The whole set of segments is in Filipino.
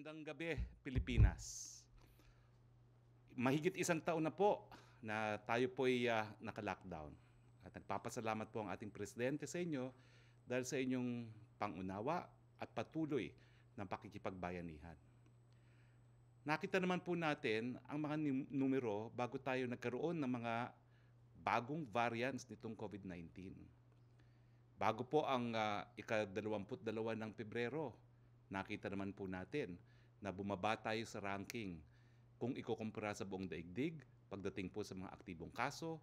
Magandang gabi, Pilipinas. Mahigit isang taon na po na tayo po'y naka-lockdown. At nagpapasalamat po ang ating Presidente sa inyo dahil sa inyong pangunawa at patuloy ng pakikipagbayanihan. Nakita naman po natin ang mga numero bago tayo nagkaroon ng mga bagong variants nitong COVID-19. Bago po ang ika-22 ng Pebrero, nakita naman po natin na bumaba tayo sa ranking kung ikukumpara sa buong daigdig pagdating po sa mga aktibong kaso,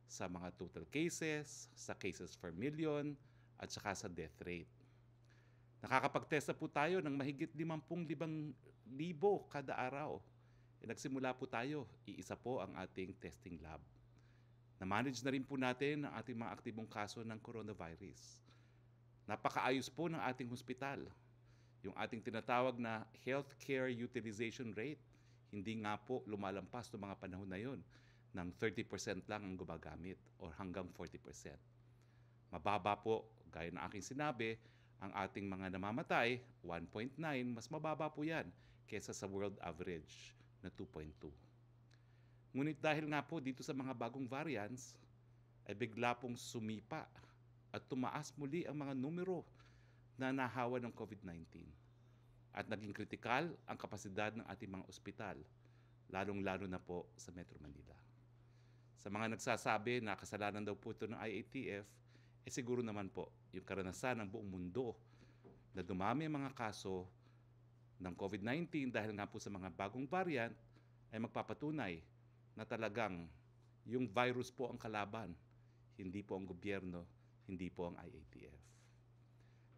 sa mga total cases, sa cases per million, at saka sa death rate. Nakakapagtesta po tayo ng mahigit 55,000 kada araw. Nagsimula po tayo, iisa po ang ating testing lab. Na-manage na rin po natin ang ating mga aktibong kaso ng coronavirus. Napakaayos po ng ating hospital. Yung ating tinatawag na healthcare utilization rate, hindi nga po lumalampas noong mga panahon na yon ng 30% lang ang gumagamit or hanggang 40%. Mababa po, gaya ng aking sinabi, ang ating mga namamatay, 1.9, mas mababa po yan kesa sa world average na 2.2. Ngunit dahil nga po dito sa mga bagong variants, ay bigla pong sumipa at tumaas muli ang mga numero na nahawa ng COVID-19. At naging kritikal ang kapasidad ng ating mga ospital, lalong-lalo na po sa Metro Manila. Sa mga nagsasabi na kasalanan daw po ito ng IATF, siguro naman po yung karanasan ng buong mundo na dumami ang mga kaso ng COVID-19 dahil nga po sa mga bagong variant ay magpapatunay na talagang yung virus po ang kalaban, hindi po ang gobyerno, hindi po ang IATF.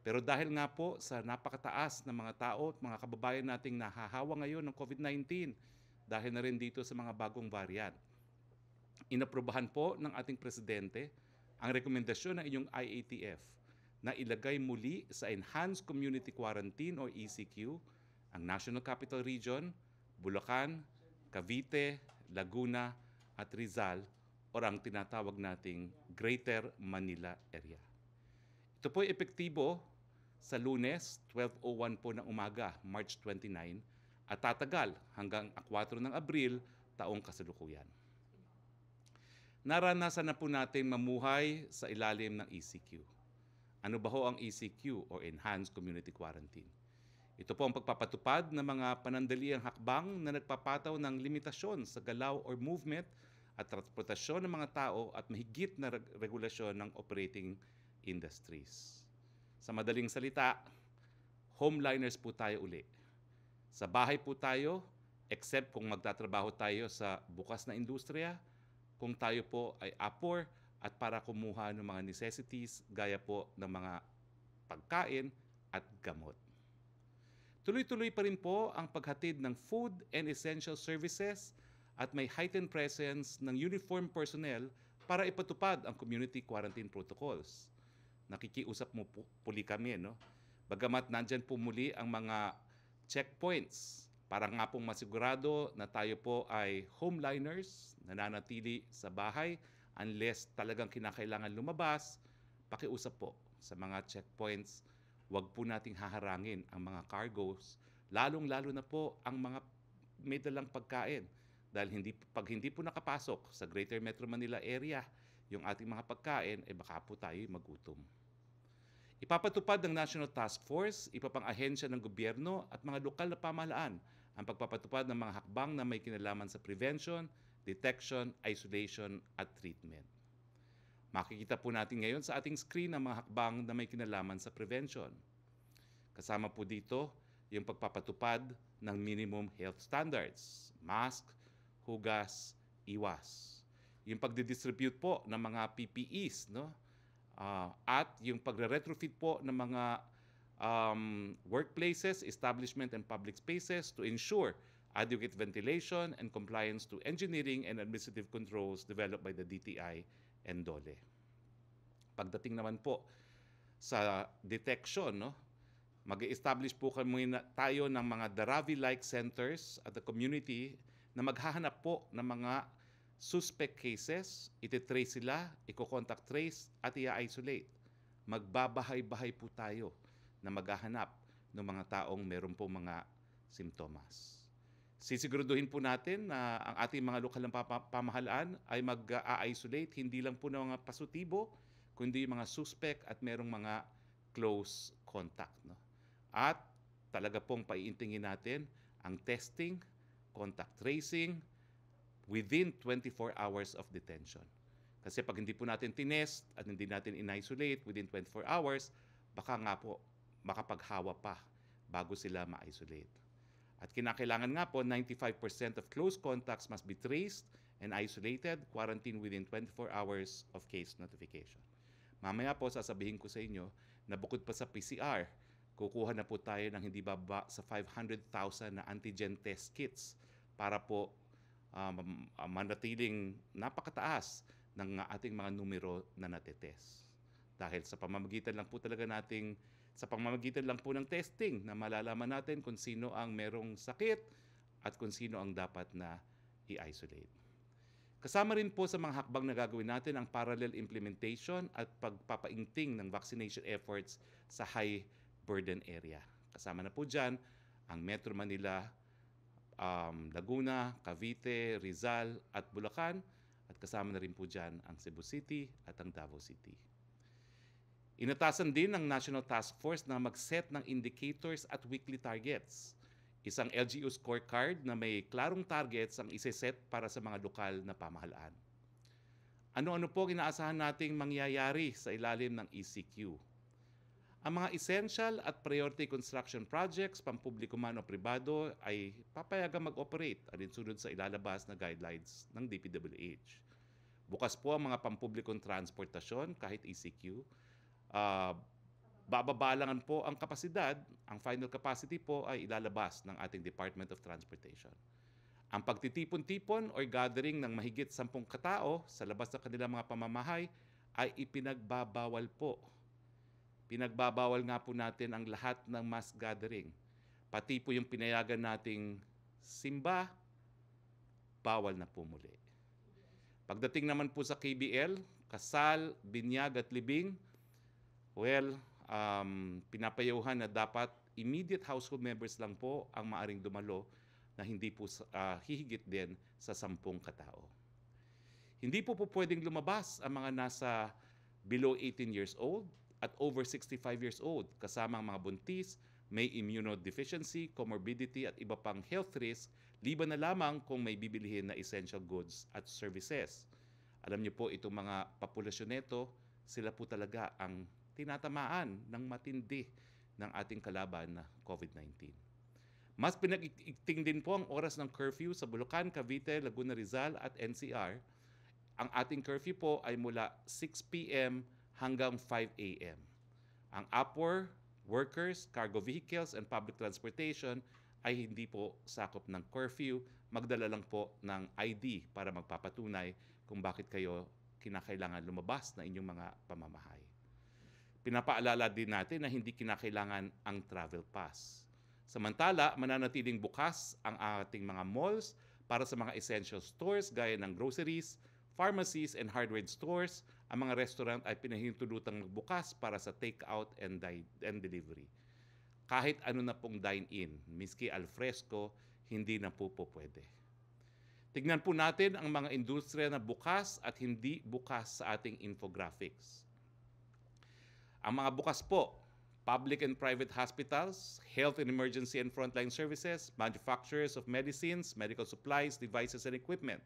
Pero dahil nga po sa napakataas ng mga tao at mga kababayan nating nahahawa ngayon ng COVID-19 dahil na rin dito sa mga bagong variant, inaprubahan po ng ating Presidente ang rekomendasyon ng inyong IATF na ilagay muli sa Enhanced Community Quarantine o ECQ ang National Capital Region, Bulacan, Cavite, Laguna at Rizal o ang tinatawag nating Greater Manila Area. Ito po ay epektibo sa Lunes, 12:01 po ng umaga, March 29, at tatagal hanggang 4 ng Abril, taong kasalukuyan. Naranasan na po natin mamuhay sa ilalim ng ECQ. Ano ba ho ang ECQ o Enhanced Community Quarantine? Ito po ang pagpapatupad ng mga panandaliang hakbang na nagpapataw ng limitasyon sa galaw or movement at transportasyon ng mga tao at mahigit na regulasyon ng operating industries. Sa madaling salita, homeliners po tayo uli. Sa bahay po tayo, except kung magtatrabaho tayo sa bukas na industriya, kung tayo po ay upper at para kumuha ng mga necessities gaya po ng mga pagkain at gamot. Tuloy-tuloy pa rin po ang paghatid ng food and essential services at may heightened presence ng uniformed personnel para ipatupad ang community quarantine protocols. Nakikiusap mo puli kami, no? Bagamat nandyan po muli ang mga checkpoints para nga pong masigurado na tayo po ay homeliners, nananatili sa bahay unless talagang kinakailangan lumabas, pakiusap po sa mga checkpoints, wag po nating haharangin ang mga cargos, lalong-lalo na po ang mga may dalang pagkain. Dahil pag hindi po nakapasok sa Greater Metro Manila area yung ating mga pagkain, baka po tayo magutom. Ipapatupad ng National Task Force, ipapang ahensya ng gobyerno at mga lokal na pamahalaan ang pagpapatupad ng mga hakbang na may kinalaman sa prevention, detection, isolation at treatment. Makikita po natin ngayon sa ating screen ang mga hakbang na may kinalaman sa prevention. Kasama po dito yung pagpapatupad ng minimum health standards, mask, hugas, iwas. Yung pagdidistribute po ng mga PPEs, no? At yung pagre-retrofit po ng mga workplaces, establishment, and public spaces to ensure adequate ventilation and compliance to engineering and administrative controls developed by the DTI and DOLE. Pagdating naman po sa detection, no? Mag-establish po tayo ng mga Daravi-like centers at the community na maghahanap po ng mga suspect cases, ititrace sila, i-contact trace at i-isolate. Magbabahay-bahay po tayo na maghahanap ng mga taong meron po mga simptomas. Sisiguraduhin po natin na ang ating mga lokal na pamahalaan ay mag-isolate hindi lang po ng mga positibo, kundi mga suspect at merong mga close contact. No? At talaga pong paiintingin natin ang testing, contact tracing within 24 hours of detention. Kasi pag hindi po natin tinest at hindi natin in-isolate within 24 hours, baka nga po makapaghawa pa bago sila ma-isolate. At kinakailangan nga po, 95% of close contacts must be traced and isolated, quarantined within 24 hours of case notification. Mamaya po sasabihin ko sa inyo na bukod pa sa PCR, kukuha na po tayo ng hindi bababa sa 500,000 na antigen test kits para po manatiling napakataas ng ating mga numero na natetest. Dahil sa pamamagitan lang po ng testing na malalaman natin kung sino ang merong sakit at kung sino ang dapat na i-isolate. Kasama rin po sa mga hakbang na gagawin natin ang parallel implementation at pagpapaingting ng vaccination efforts sa high burden area. Kasama na po dyan ang Metro Manila, Laguna, Cavite, Rizal at Bulacan, at kasama na rin po dyan ang Cebu City at ang Davao City. Inatasan din ng National Task Force na mag-set ng indicators at weekly targets. Isang LGU scorecard na may klarong targets ang iseset para sa mga lokal na pamahalaan. Ano-ano po inaasahan nating mangyayari sa ilalim ng ECQ? Ang mga essential at priority construction projects, pampubliko man o pribado, ay papayagang mag-operate alinsunod sa ilalabas na guidelines ng DPWH. Bukas po ang mga pampublikong transportasyon kahit ECQ. Bababalangan po ang kapasidad, ang final capacity po ay ilalabas ng ating Department of Transportation. Ang pagtitipon-tipon or gathering ng mahigit 10 katao sa labas ng kanilang mga pamamahay ay ipinagbabawal po. Pinagbabawal nga po natin ang lahat ng mass gathering. Pati po yung pinayagan nating simba, bawal na po muli. Pagdating naman po sa KBL, kasal, binyag at libing, pinapayuhan na dapat immediate household members lang po ang maaring dumalo na hindi po hihigit din sa 10 katao. Hindi po pwedeng lumabas ang mga nasa below 18 years old at over 65 years old kasama ang mga buntis, may immunodeficiency, comorbidity at iba pang health risk, liban na lamang kung may bibilihin na essential goods at services. Alam niyo po, itong mga populasyon nito, sila po talaga ang tinatamaan ng matindi ng ating kalaban na COVID-19. Mas pinag-ikting din po ang oras ng curfew sa Bulacan, Cavite, Laguna, Rizal at NCR. Ang ating curfew po ay mula 6 p.m. hanggang 5 a.m. Ang upper, workers, cargo vehicles, and public transportation ay hindi po sakop ng curfew. Magdala lang po ng ID para magpapatunay kung bakit kayo kinakailangan lumabas na inyong mga pamamahay. Pinapaalala din natin na hindi kinakailangan ang travel pass. Samantala, mananatiling bukas ang ating mga malls para sa mga essential stores gaya ng groceries, pharmacies, and hardware stores. Ang mga restaurant ay pinahintulutang magbukas para sa take-out and delivery. Kahit ano na pong dine-in, miski al fresco, hindi na po pwede. Tignan po natin ang mga industriya na bukas at hindi bukas sa ating infographics. Ang mga bukas po, public and private hospitals, health and emergency and frontline services, manufacturers of medicines, medical supplies, devices and equipment,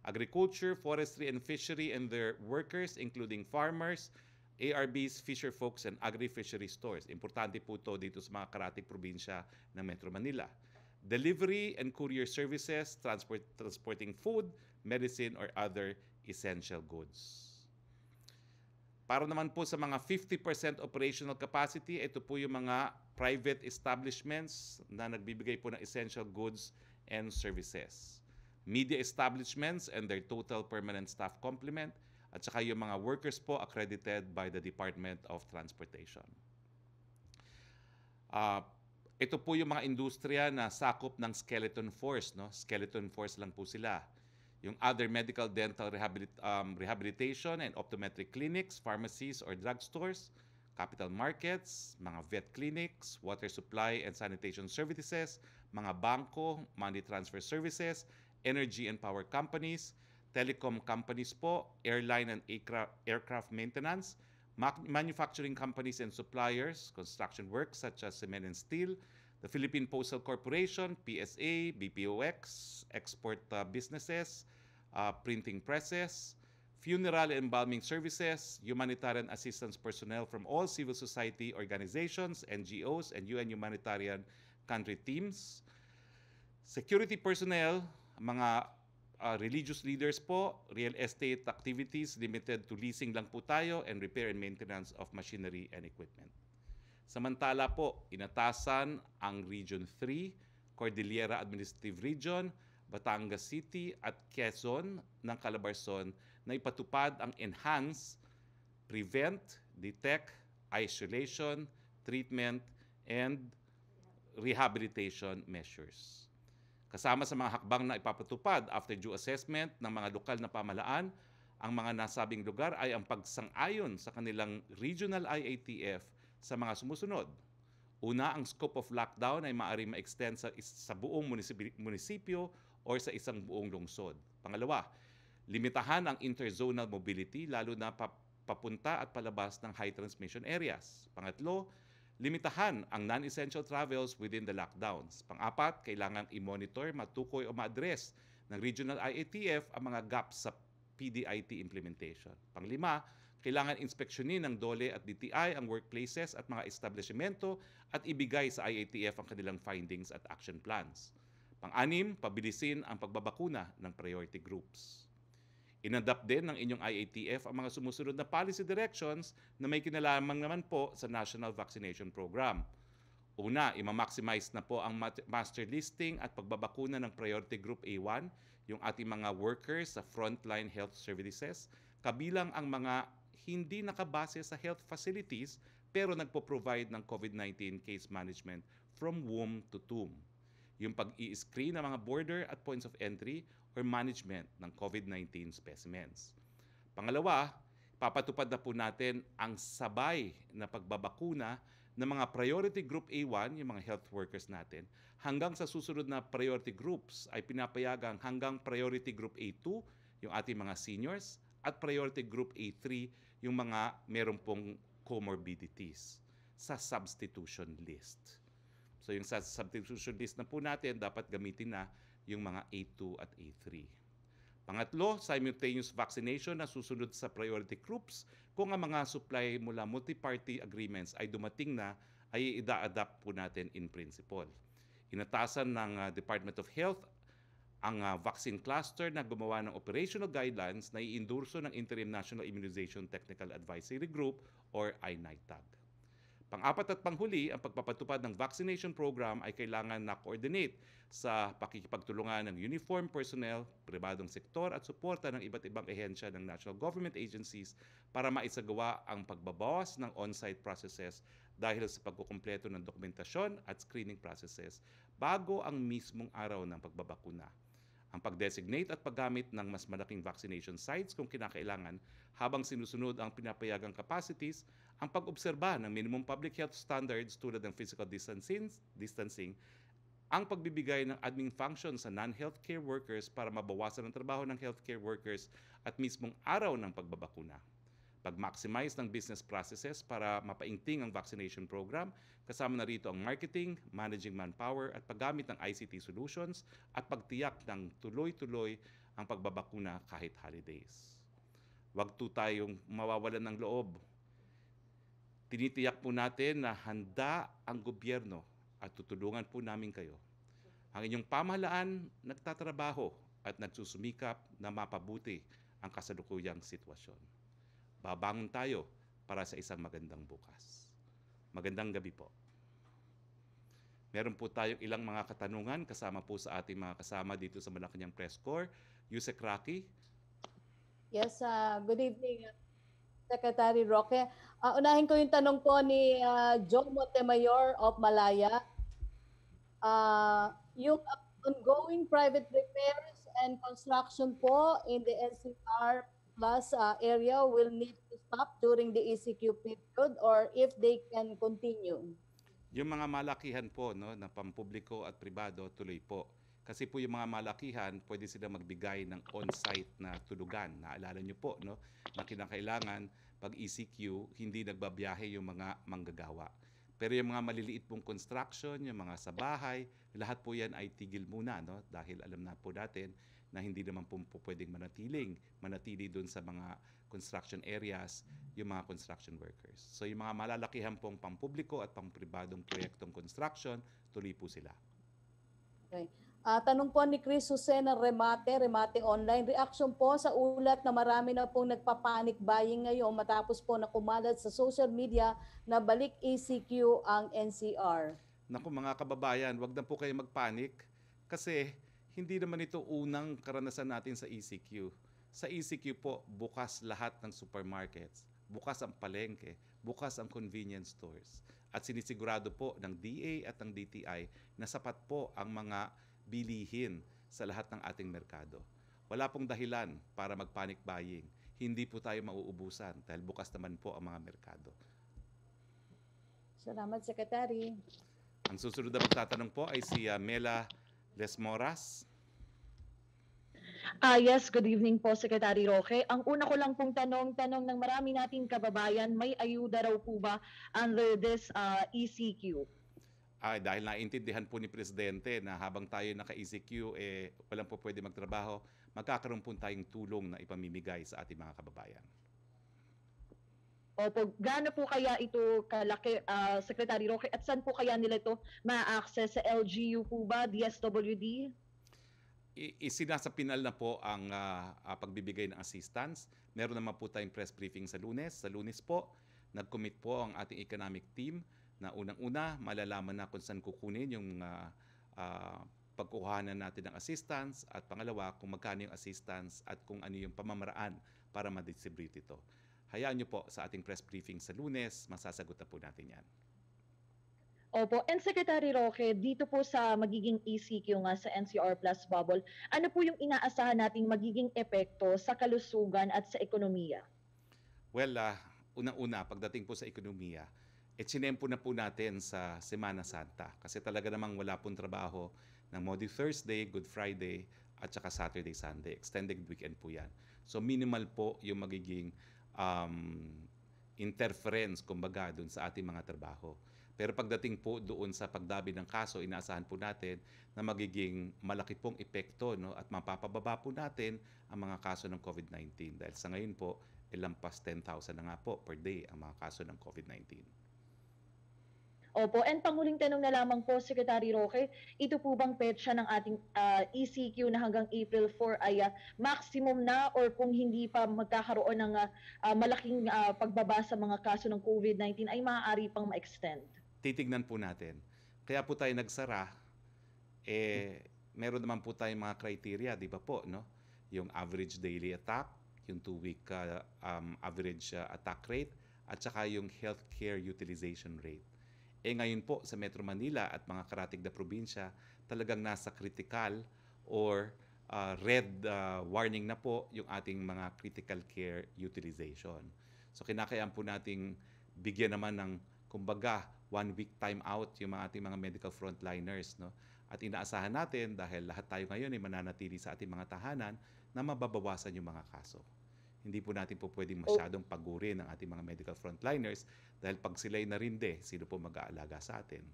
agriculture, forestry and fishery and their workers including farmers, ARBs, fisher folks and agri-fishery stores. Importante po ito dito sa mga karatig probinsya ng Metro Manila. Delivery and courier services, transporting food, medicine or other essential goods. Para naman po sa mga 50% operational capacity, ito po yung mga private establishments na nagbibigay po ng essential goods and services. Media establishments and their total permanent staff complement, at saka yung mga workers po accredited by the Department of Transportation. Ito po yung mga industriya na sakop ng skeleton force, no? Skeleton force lang po sila. Yung other medical, dental, rehabilitation and optometric clinics, pharmacies or drugstores, capital markets, mga vet clinics, water supply and sanitation services, mga bangko, money transfer services, energy and power companies, telecom companies po, airline and aircraft maintenance, manufacturing companies and suppliers, construction works such as cement and steel, the Philippine Postal Corporation, PSA, BPOX, export businesses, printing presses, funeral and embalming services, humanitarian assistance personnel from all civil society organizations, NGOs, and UN humanitarian country teams, security personnel, mga religious leaders po, real estate activities limited to leasing lang po tayo, and repair and maintenance of machinery and equipment. Samantala po, inatasan ang Region 3, Cordillera Administrative Region, Batangas City at Quezon ng Calabarzon na ipatupad ang enhance, prevent, detect, isolation, treatment, and rehabilitation measures. Kasama sa mga hakbang na ipapatupad after due assessment ng mga lokal na pamahalaan, ang mga nasabing lugar ay ang pagsang-ayon sa kanilang regional IATF sa mga sumusunod. Una, ang scope of lockdown ay maaaring ma-extend sa buong munisipyo or sa isang buong lungsod. Pangalawa, limitahan ang interzonal mobility lalo na papunta at palabas ng high transmission areas. Pangatlo, limitahan ang non-essential travels within the lockdowns. Pang-apat, kailangan i-monitor, matukoy o ma-address ng regional IATF ang mga gaps sa PDIT implementation. Panglima, kailangan inspeksyonin ng DOLE at DTI ang workplaces at mga establishmento at ibigay sa IATF ang kanilang findings at action plans. Pang-anim, pabilisin ang pagbabakuna ng priority groups. Inadapt din ng inyong IATF ang mga sumusunod na policy directions na may kinalaman naman po sa National Vaccination Program. Una, i-maximize na po ang master listing at pagbabakuna ng Priority Group A1, yung ating mga workers sa frontline health services, kabilang ang mga hindi nakabase sa health facilities pero nagpo-provide ng COVID-19 case management from womb to tomb. Yung pag-i-screen ng mga border at points of entry or management ng COVID-19 specimens. Pangalawa, papatupad na po natin ang sabay na pagbabakuna ng mga priority group A1, yung mga health workers natin, hanggang sa susunod na priority groups ay pinapayagang hanggang priority group A2, yung ating mga seniors, at priority group A3, yung mga meron pong comorbidities sa substitution list. So yung sa substitution list na po natin, dapat gamitin na yung mga A2 at A3. Pangatlo, simultaneous vaccination na susunod sa priority groups. Kung ang mga supply mula multi-party agreements ay dumating na, ay i-adapt po natin in principle. Inatasan ng Department of Health ang vaccine cluster na gumawa ng operational guidelines na iindurso ng Interim National Immunization Technical Advisory Group or INITAG. Pang-apat at panghuli, ang pagpapatupad ng vaccination program ay kailangan na coordinate sa pakikipagtulungan ng uniformed personnel, pribadong sektor at suporta ng iba't ibang ehensya ng national government agencies para maisagawa ang pagbabawas ng on-site processes dahil sa pagkukumpleto ng dokumentasyon at screening processes bago ang mismong araw ng pagbabakuna. Ang pag-designate at paggamit ng mas malaking vaccination sites kung kinakailangan habang sinusunod ang pinapayagang capacities, ang pag-obserba ng minimum public health standards tulad ng physical distancing, ang pagbibigay ng admin function sa non-healthcare workers para mabawasan ang trabaho ng healthcare workers at mismong araw ng pagbabakuna. Pag-maximize ng business processes para mapaingting ang vaccination program, kasama na rito ang marketing, managing manpower at paggamit ng ICT solutions at pagtiyak ng tuloy-tuloy ang pagbabakuna kahit holidays. Huwag po tayong mawawalan ng loob. Tinitiyak po natin na handa ang gobyerno at tutulungan po namin kayo. Ang inyong pamahalaan nagtatrabaho at nagsusumikap na mapabuti ang kasalukuyang sitwasyon. Babangon tayo para sa isang magandang bukas. Magandang gabi po. Meron po tayong ilang mga katanungan kasama po sa ating mga kasama dito sa Malacañang Press Corps. Yusek Roque. Yes, good evening, Secretary Roque. Unahin ko yung tanong po ni Joe Montemayor of Malaya. Yung ongoing private repairs and construction po in the NCR plus area will need to stop during the ECQ period or if they can continue? Yung mga malakihan po, no, na pampubliko at pribado, tuloy po. Kasi po yung mga malakihan, pwede sila magbigay ng on-site na tulugan. Naalala nyo po, no, na kinakailangan pag ECQ, hindi nagbabiyahe yung mga manggagawa. Pero yung mga maliliit pong construction, yung mga sa bahay, lahat po yan ay tigil muna, no, dahil alam na po natin na hindi naman po pwedeng manatili doon sa mga construction areas yung mga construction workers. So yung mga malalakihan pong pampubliko at pampribadong proyektong construction, tuloy po sila. Okay. Tanong po ni Chris Jose ng Remate Online. Reaction po sa ulat na marami na pong nagpa-panic buying ngayon matapos po na kumalat sa social media na balik ECQ ang NCR. Naku mga kababayan, wag na po kayo magpanik kasi hindi naman ito unang karanasan natin sa ECQ. Sa ECQ po, bukas lahat ng supermarkets, bukas ang palengke, bukas ang convenience stores. At sinisigurado po ng DA at ng DTI na sapat po ang mga bilihin sa lahat ng ating merkado. Wala pong dahilan para mag-panic buying. Hindi po tayo mauubusan dahil bukas naman po ang mga merkado. Salamat, Secretary. Ang susunod na magtatanong po ay si Mela Lesmoras. Yes, good evening po, Secretary Roque. Ang una ko lang pong tanong ng marami nating kababayan, may ayuda raw po ba under this ECQ? Dahil naintindihan po ni Presidente na habang tayo naka-ECQ, walang po pwede magtrabaho, magkakaroon po tayong tulong na ipamimigay sa ating mga kababayan. Opo, gaano po kaya ito kalaki, Secretary Roque? At saan po kaya nila ito ma-access? Sa LGU po ba? DSWD? Isinasapinal na po ang pagbibigay ng assistance. Meron naman po tayong press briefing sa Lunes. Sa Lunes po, nag-commit po ang ating economic team na unang-una, malalaman na kung saan kukunin yung pagkukuhanan natin ng assistance at pangalawa, kung magkano yung assistance at kung ano yung pamamaraan para ma-distribute ito. Hayaan nyo po sa ating press briefing sa Lunes, masasagot na po natin yan. Opo, and Secretary Roque, dito po sa magiging ECQ nga sa NCR Plus Bubble, ano po yung inaasahan nating magiging epekto sa kalusugan at sa ekonomiya? Well, unang-una, pagdating po sa ekonomiya, sinempo na po natin sa Semana Santa kasi talaga namang wala pong trabaho ng Maundy Thursday, Good Friday, at saka Saturday, Sunday. Extended weekend po yan. So minimal po yung magiging interference, kumbaga, dun sa ating mga trabaho. Pero pagdating po doon sa pagdabi ng kaso, inaasahan po natin na magiging malaki pong epekto, no? At mapapababa po natin ang mga kaso ng COVID-19. Dahil sa ngayon po, lampas 10,000 na nga po per day ang mga kaso ng COVID-19. Opo, and panguling tanong na lamang po, Secretary Roque, ito po bang petsa ng ating ECQ na hanggang April 4 ay maximum na or kung hindi pa magkakaroon ng malaking pagbaba sa mga kaso ng COVID-19 ay maaari pang ma-extend? Titignan po natin. Kaya po tayo nagsara, meron naman po tayong mga criteria, di ba po, no? Yung average daily attack, yung 2-week average attack rate, at saka yung healthcare utilization rate. Ngayon po sa Metro Manila at mga karatig na probinsya, talagang nasa critical or red warning na po yung ating mga critical care utilization. So kinakailangan po nating bigyan naman ng, kumbaga, 1-week time out yung mga ating mga medical frontliners, no? At inaasahan natin dahil lahat tayo ngayon ay mananatili sa ating mga tahanan na mababawasan yung mga kaso. Hindi po natin po pwedeng masyadong pagurin ang ating mga medical frontliners dahil pag sila'y narinde, sino po mag-aalaga sa atin?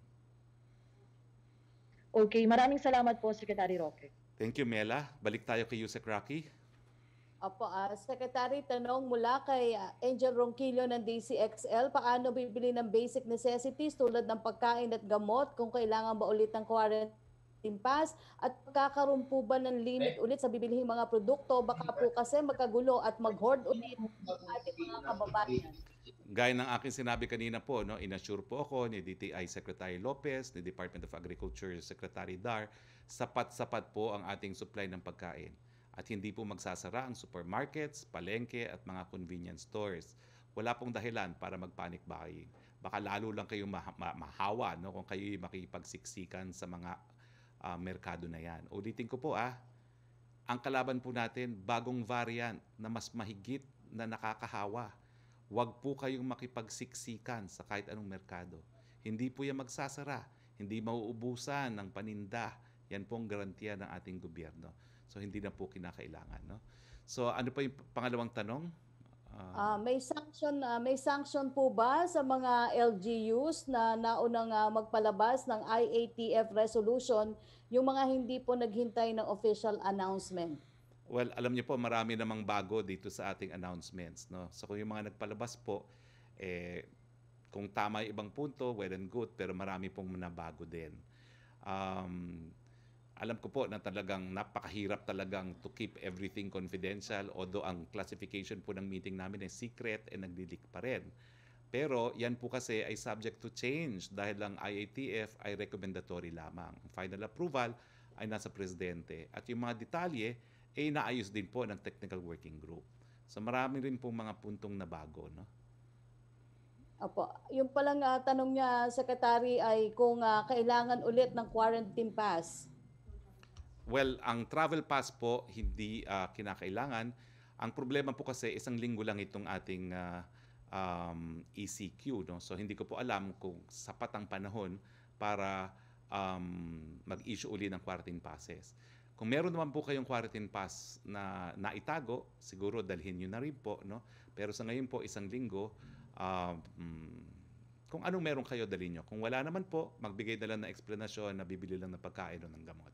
Okay, maraming salamat po, Secretary Roque. Thank you, Mela. Balik tayo kay Yusek Roque. Opo, Secretary, tanong mula kay Angel Ronquillo ng DCXL, paano bibili ng basic necessities tulad ng pagkain at gamot kung kailangan ba ulit ng quarantine pass at magkakaroon po ba ng limit ulit sa bibilihing mga produkto? Baka po kasi magkagulo at mag-hoard ulit ang ating mga kababayan. Gaya ng aking sinabi kanina po, no, inassure po ako ni DTI Secretary Lopez, ni Department of Agriculture Secretary Dar, sapat-sapat po ang ating supply ng pagkain. At hindi po magsasara ang supermarkets, palengke at mga convenience stores. Wala pong dahilan para mag-panic buying. Baka lalo lang kayong mahawa, no, kung kayo makipagsiksikan sa mga merkado na yan. Ulitin ko po, ang kalaban po natin, bagong variant na mas mahigit na nakakahawa. Huwag po kayong makipagsiksikan sa kahit anong merkado. Hindi po yan magsasara. Hindi mauubusan ng paninda. Yan po ang garantiya ng ating gobyerno. So hindi na po kinakailangan. No? So ano pa yung pangalawang tanong? May sanction po ba sa mga LGUs na naunang magpalabas ng IATF Resolution, yung mga hindi po naghintay ng official announcement? Well, alam niyo po, marami namang bago dito sa ating announcements. No? So kung yung mga nagpalabas po, kung tama yung ibang punto, well and good, pero marami pong nabago din. Alam ko po na talagang napakahirap talagang to keep everything confidential, although ang classification po ng meeting namin ay secret and nagli-leak pa rin. Pero yan po kasi ay subject to change dahil ang IATF ay recommendatory lamang. Ang final approval ay nasa presidente. At yung mga detalye ay naayos din po ng technical working group. So marami rin pong mga puntong na bago. No? Opo. Yung palang tanong niya, Secretary, ay kung kailangan ulit ng quarantine pass. Well, ang travel pass po hindi kinakailangan. Ang problema po kasi isang linggo lang itong ating ECQ. No? So hindi ko po alam kung sapat ang panahon para mag-issue uli ng quarantine passes. Kung meron naman po kayong quarantine pass na naitago, siguro dalhin nyo na rin po. No? Pero sa ngayon po, isang linggo, kung anong meron kayo, dalhin nyo. Kung wala naman po, magbigay na lang ng explanation na bibili lang ng pagkain o ng gamot.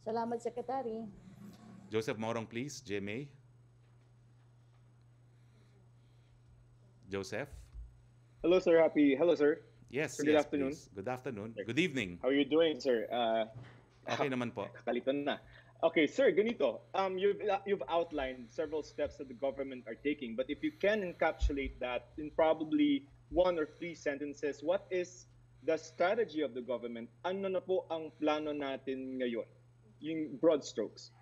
Salamat, Secretary. Joseph Morong, please. GMA. Joseph? Hello, sir. Hello, sir. Yes, Sir, good yes, afternoon. please. Good afternoon. Good evening. How are you doing, sir? Okay naman po. Kakalitan na. Okay, sir, ganito. You've outlined several steps that the government are taking, but if you can encapsulate that in probably 1 or 3 sentences, what is the strategy of the government? Ano na po ang plano natin ngayon? Yung broad strokes.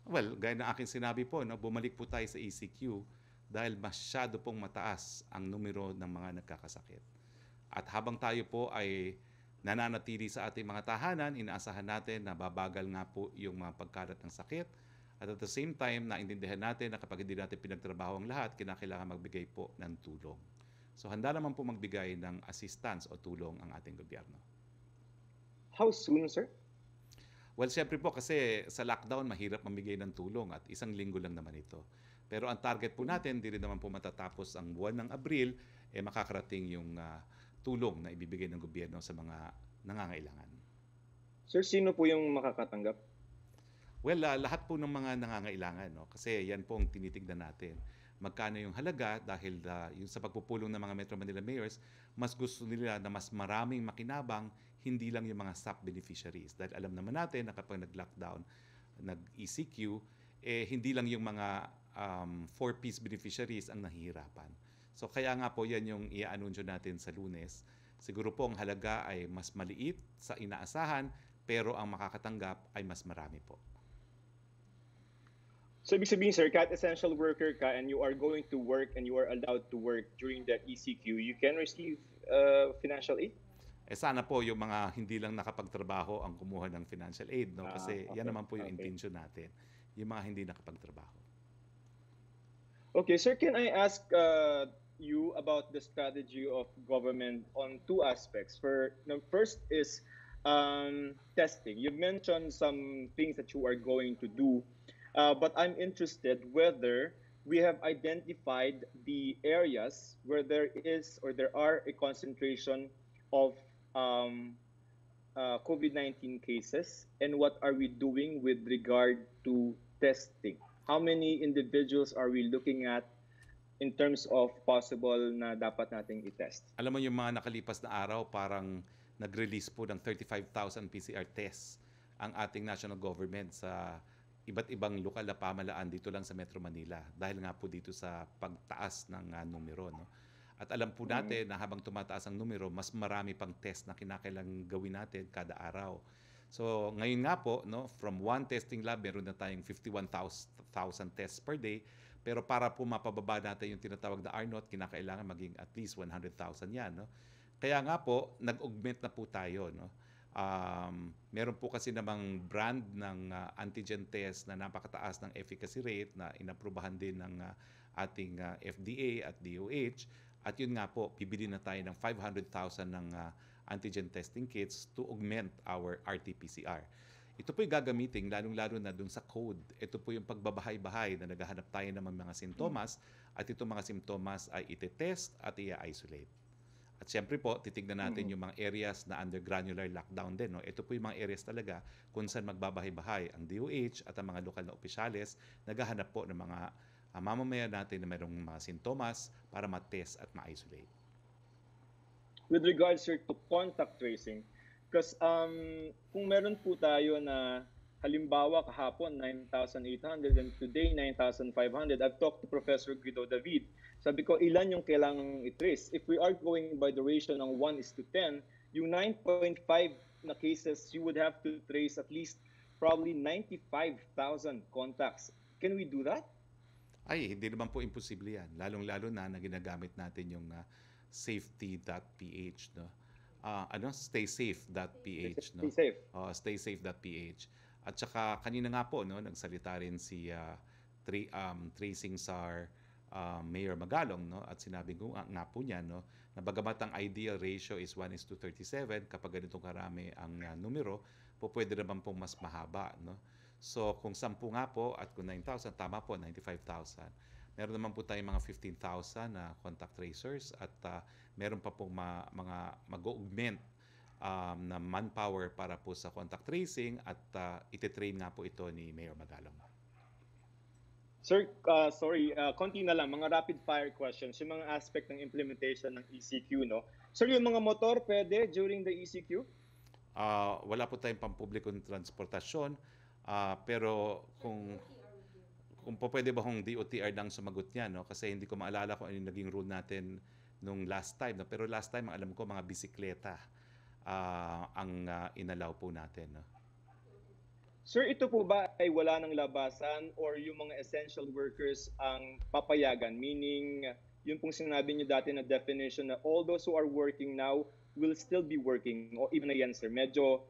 Well, gaya ng aking sinabi po, no, bumalik po tayo sa ECQ dahil masyado pong mataas ang numero ng mga nagkakasakit. At habang tayo po ay nananatili sa ating mga tahanan, inaasahan natin na babagal nga po yung mga pagkalat ng sakit. At at the same time, naintindihan natin na kapag hindi natin pinagtrabaho ang lahat, kinakailangan magbigay po ng tulong. So handa naman po magbigay ng assistance o tulong ang ating gobyerno. How soon, sir? Well, siyempre po kasi sa lockdown, mahirap mamigay ng tulong at isang linggo lang naman ito. Pero ang target po natin, di rin naman po matatapos ang buwan ng Abril, makakarating yung tulong na ibibigay ng gobyerno sa mga nangangailangan. Sir, sino po yung makakatanggap? Well, lahat po ng mga nangangailangan. No? Kasi yan po ang tinitignan natin. Magkano yung halaga dahil yung sa pagpupulong ng mga Metro Manila mayors, mas gusto nila na mas maraming makinabang, hindi lang yung mga SAP beneficiaries. Dahil alam naman natin na kapag nag-lockdown, nag-ECQ, hindi lang yung mga 4-piece beneficiaries ang nahihirapan. So kaya nga po yan yung i-anunsyo natin sa Lunes. Siguro po ang halaga ay mas maliit sa inaasahan, pero ang makakatanggap ay mas marami po. So ibig sabihin, sir, kahit essential worker ka and you are going to work and you are allowed to work during that ECQ, you can receive financial aid? Sana po yung mga hindi lang nakapagtrabaho ang kumuha ng financial aid. No? Kasi yan naman po yung intention natin. Yung mga hindi nakapagtrabaho. Okay, sir, can I ask you about the strategy of government on 2 aspects? First is testing. You've mentioned some things that you are going to do, but I'm interested whether we have identified the areas where there is or there are a concentration of COVID-19 cases, and what are we doing with regard to testing? How many individuals are we looking at in terms of possible na dapat nating i-test? Alam mo yung mga nakalipas na araw, parang nag-release po ng 35,000 PCR tests ang ating national government sa iba't ibang lokal na pamahalaan dito lang sa Metro Manila dahil nga po dito sa pagtaas ng numero. No? At alam po natin na habang tumataas ang numero, mas marami pang test na kinakailangang gawin natin kada araw. So ngayon nga po, no, from 1 testing lab, meron na tayong 51,000 tests per day. Pero para po mapababa natin yung tinatawag na R0, kinakailangan maging at least 100,000 yan. No? Kaya nga po, nag-augment na po tayo. No? Meron po kasi namang brand ng antigen test na napakataas ng efficacy rate na inaprubahan din ng ating FDA at DOH. At yun nga po, bibili na tayo ng 500,000 ng antigen testing kits to augment our RT-PCR. Ito po yung gagamitin, lalong-lalo na dun sa code. Ito po yung pagbabahay-bahay na naghahanap tayo ng mga sintomas at itong mga sintomas ay iti-test at i-isolate. At siyempre po, titignan natin yung mga areas na under granular lockdown din. No? Ito po yung mga areas talaga kung saan magbabahay-bahay ang DOH at ang mga lokal na opisyales naghahanap po ng mga mamamayan natin na mayroong mga sintomas para ma-test at ma-isolate. With regards, sir, to contact tracing, because kung meron po tayo na halimbawa kahapon 9,800 and today 9,500, I've talked to Professor Guido David. Sabi ko, ilan yung kailangang i-trace? If we are going by the ratio ng 1:10, yung 9.5 na cases, you would have to trace at least probably 95,000 contacts. Can we do that? Ay, hindi naman po imposible yan. Lalong-lalo na ginagamit natin yung safety.ph, no? Staysafe.ph, no? Stay safe. Staysafe.ph. At saka kanina nga po, no, nagsalita rin si Tracing SAR Mayor Magalong, no, at sinabi ko nga po niya, no, na bagamat ang ideal ratio is 1:37, kapag ganitong karami ang numero, po pwede naman pong mas mahaba, no. So kung 10 nga po at kung 9,000, tama po, 95,000. Meron naman po tayong mga 15,000 na contact tracers at meron pa pong mga mag-augment na manpower para po sa contact tracing at ititrain nga po ito ni Mayor Magalong. Sir, konti na lang, mga rapid fire questions, yung mga aspect ng implementation ng ECQ, no? Sir, yung mga motor pwede during the ECQ? Wala po tayong pampublikong transportasyon, pero kung po pwede ba kung DOTR lang sumagot niya, no? Kasi hindi ko maalala kung ano yung naging rule natin nung last time, no? Pero last time, alam ko mga bisikleta ang inalaw po natin, no? Sir, ito po ba ay wala ng labasan or yung mga essential workers ang papayagan? Meaning, yun pong sinabi niyo dati na definition na all those who are working now will still be working. O even again, sir, medyo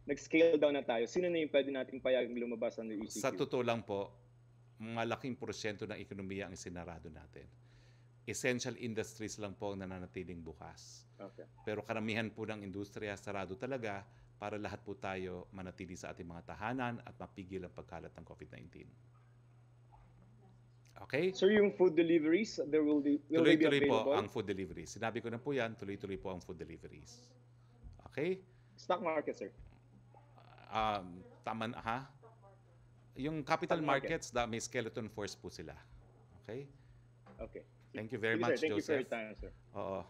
nag-scale down na tayo. Sino na yung pwede nating payagang lumabas ng ECQ? Sa totoo lang po, malaking porsyento ng ekonomiya ang sinarado natin. Essential industries lang po ang nananatiling bukas. Okay. Pero karamihan po ng industriya sarado talaga para lahat po tayo manatili sa ating mga tahanan at mapigil ang pagkalat ng COVID-19. Okay? Sir, yung food deliveries, will they be Tuloy-tuloy available? po ang food deliveries. Sinabi ko na po yan, tuloy-tuloy po ang food deliveries. Okay? Stock market, sir. Tama na, ha? Yung capital markets, may skeleton force po sila. Okay? Okay. Thank you very Sige, much, sir. Thank Joseph. you for your time, sir. Oo.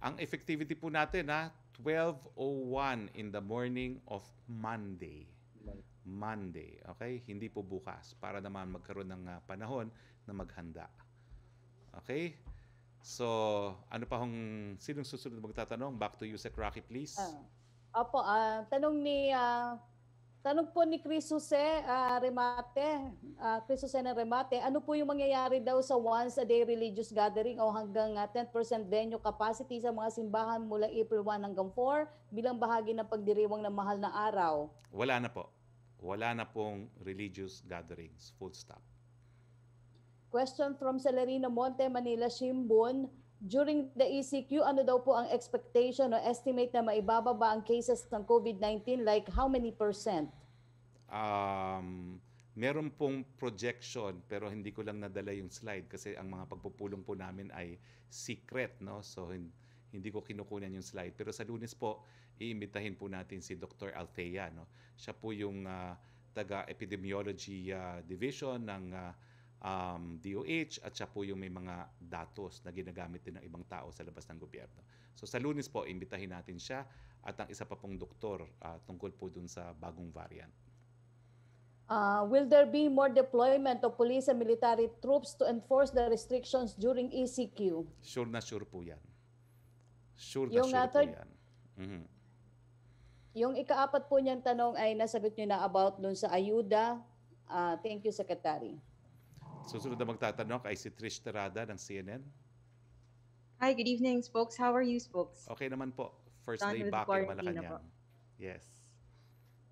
Ang effectivity po natin, 12:01 in the morning of Monday. Monday, okay? Hindi po bukas para naman magkaroon ng panahon na maghanda. Okay? So, ano pa sinong susunod magtatanong? Back to you, Sec Roque, please. Opo, tanong po ni Chris Jose Remate, Chris Jose na Remate, ano po yung mangyayari daw sa once a day religious gathering o hanggang 10% venue capacity sa mga simbahan mula April 1 hanggang 4 bilang bahagi ng pagdiriwang ng mahal na araw? Wala na po. Wala na pong religious gatherings. Full stop. Question from Celerino Monte, Manila Shimbun. During the ECQ, ano daw po ang expectation o estimate na maibababa ang cases ng COVID-19? Like how many %? Meron pong projection pero hindi ko lang nadala yung slide kasi ang mga pagpupulong po namin ay secret, no? So hindi ko kinukunan yung slide. Pero sa Lunes po, iimbitahin po natin si Dr. Althea, no? Siya po yung taga-epidemiology division ng DOH at siya po yung may mga datos na ginagamit din ng ibang tao sa labas ng gobyerno. So sa Lunes po, imbitahin natin siya at ang isa pa pong doktor tungkol po dun sa bagong variant. Will there be more deployment of police and military troops to enforce the restrictions during ECQ? Sure na sure po yan. Sure na Yung, sure po yan. Yung ikaapat po niyang tanong ay nasagot niyo na about dun sa ayuda. Thank you, Secretary. Susunod na magtatanong ay si Trish Terada ng CNN. Hi, good evening, Spokes. How are you, Spokes? Okay naman po. First Done day with back in quarantine na Malacañang. po. Yes.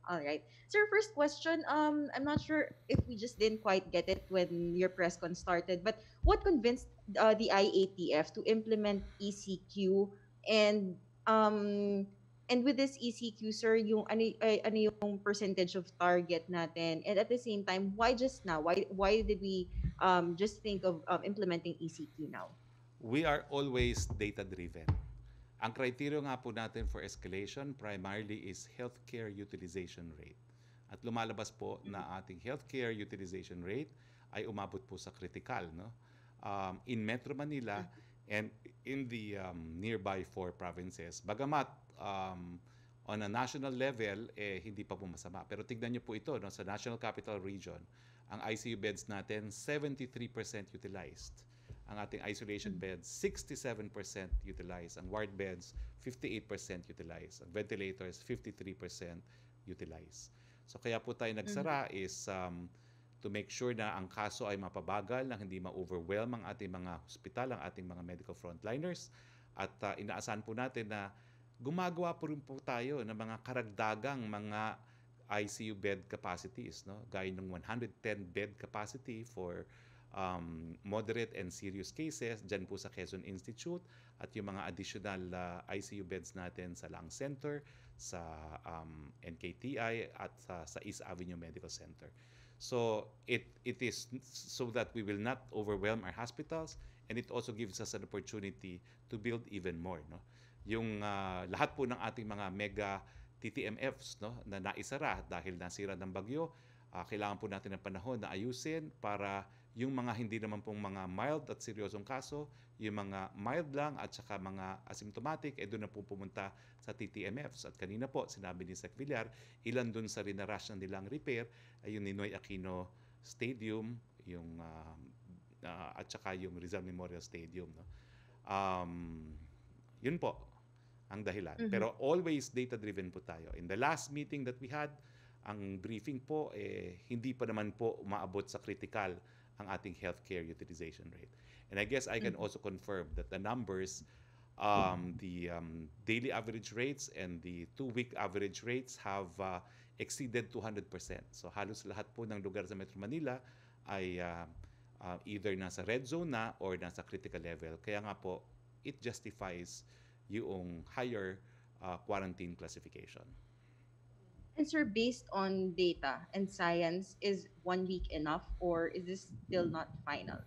All right. Sir, first question. I'm not sure if we just didn't quite get it when your press con started, but what convinced the IATF to implement ECQ, and um with this ECQ, sir, yung ano yung percentage of target natin, and at the same time, why just now? Why did we just think of implementing ECQ now? We are always data-driven. Ang criteria nga po natin for escalation primarily is healthcare utilization rate. At lumalabas po na ating healthcare utilization rate ay umabot po sa critical, no? In Metro Manila and in the nearby 4 provinces. Bagamat on a national level, hindi pa po masama. Pero tignan niyo po ito, no? Sa National Capital Region, ang ICU beds natin 73% utilized. Ang ating isolation beds, 67% utilized. Ang ward beds, 58% utilized. Ang ventilators, 53% utilized. So kaya po tayo nagsara is to make sure na ang kaso ay mapabagal, na hindi ma-overwhelm ang ating mga hospital, ang ating mga medical frontliners. At inaasahan po natin na gumagawa po rin po tayo ng mga karagdagang mga ICU bed capacities, no? Gaya ng 110 bed capacity for moderate and serious cases dyan po sa Quezon Institute, at yung mga additional ICU beds natin sa Lung Center, sa NKTI at sa East Avenue Medical Center. So it is so that we will not overwhelm our hospitals, and it also gives us an opportunity to build even more, no? Yung lahat po ng ating mga mega TTMFs, no, na naisara dahil nasira ng bagyo, kailangan po natin ng panahon na ayusin para yung mga hindi naman pong mga mild at seryosong kaso, yung mga mild lang at saka mga asymptomatic, doon na po pumunta sa TTMFs. At kanina po, sinabi ni Sec. Villar, ilan doon sa rinarash na nilang repair ay yung Ninoy Aquino Stadium, yung at saka yung Rizal Memorial Stadium, no? Yun po ang dahilan. Pero always data-driven po tayo. In the last meeting that we had, ang briefing po, hindi pa naman po umaabot sa critical ang ating healthcare utilization rate. And I guess I can also confirm that the numbers, the daily average rates and the 2-week average rates have exceeded 200%. So halos lahat po ng lugar sa Metro Manila ay either nasa red zone na or nasa critical level. Kaya nga po, it justifies yung higher quarantine classification. And sir, based on data and science, is 1 week enough, or is this still not final?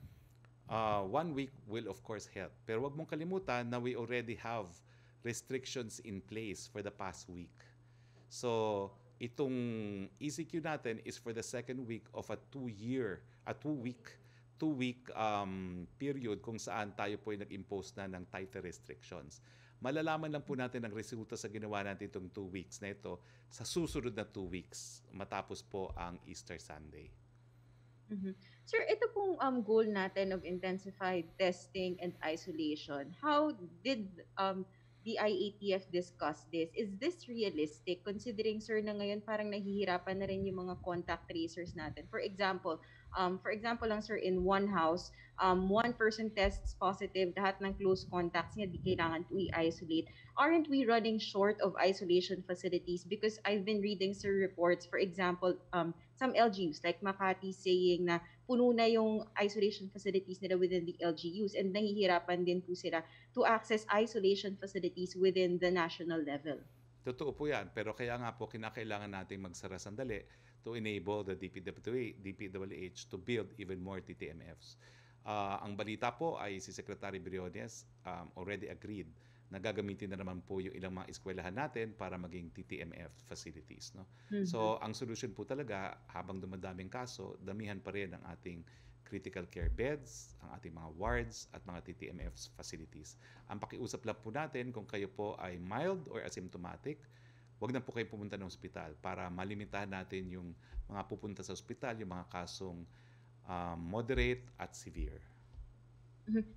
1 week will of course help. Pero wag mong kalimutan na we already have restrictions in place for the past week. So itong ECQ natin is for the second week of a 2-week period kung saan tayo po ay nag-impose na ng tighter restrictions. Malalaman lang po natin ang resulta sa ginawa natin itong 2 weeks na ito sa susunod na 2 weeks matapos po ang Easter Sunday. Sir, ito pong goal natin of intensified testing and isolation, how did the IATF discuss this? Is this realistic considering, sir, na ngayon parang nahihirapan na rin yung mga contact tracers natin? For example lang, sir, in one house, one person tests positive, lahat ng close contacts niya di kailangan to i-isolate. Aren't we running short of isolation facilities? Because I've been reading, sir, reports, for example, some LGUs like Makati saying na puno na yung isolation facilities nila within the LGUs, and nahihirapan din po sila to access isolation facilities within the national level. Totoo po yan, pero kaya nga po kinakailangan nating magsara sandali to enable the DPWH to build even more TTMFs. Ang balita po ay si Secretary Briones already agreed na gagamitin na naman po yung ilang mga eskwelahan natin para maging TTMF facilities, no? So ang solution po talaga, habang dumadaming kaso, damihan pa rin ang ating critical care beds, ang ating mga wards at mga TTMF facilities. Ang pakiusap lang po natin, kung kayo po ay mild or asymptomatic, wag na po kayo pumunta ng ospital para malimitahan natin yung mga pupunta sa ospital, yung mga kasong moderate at severe.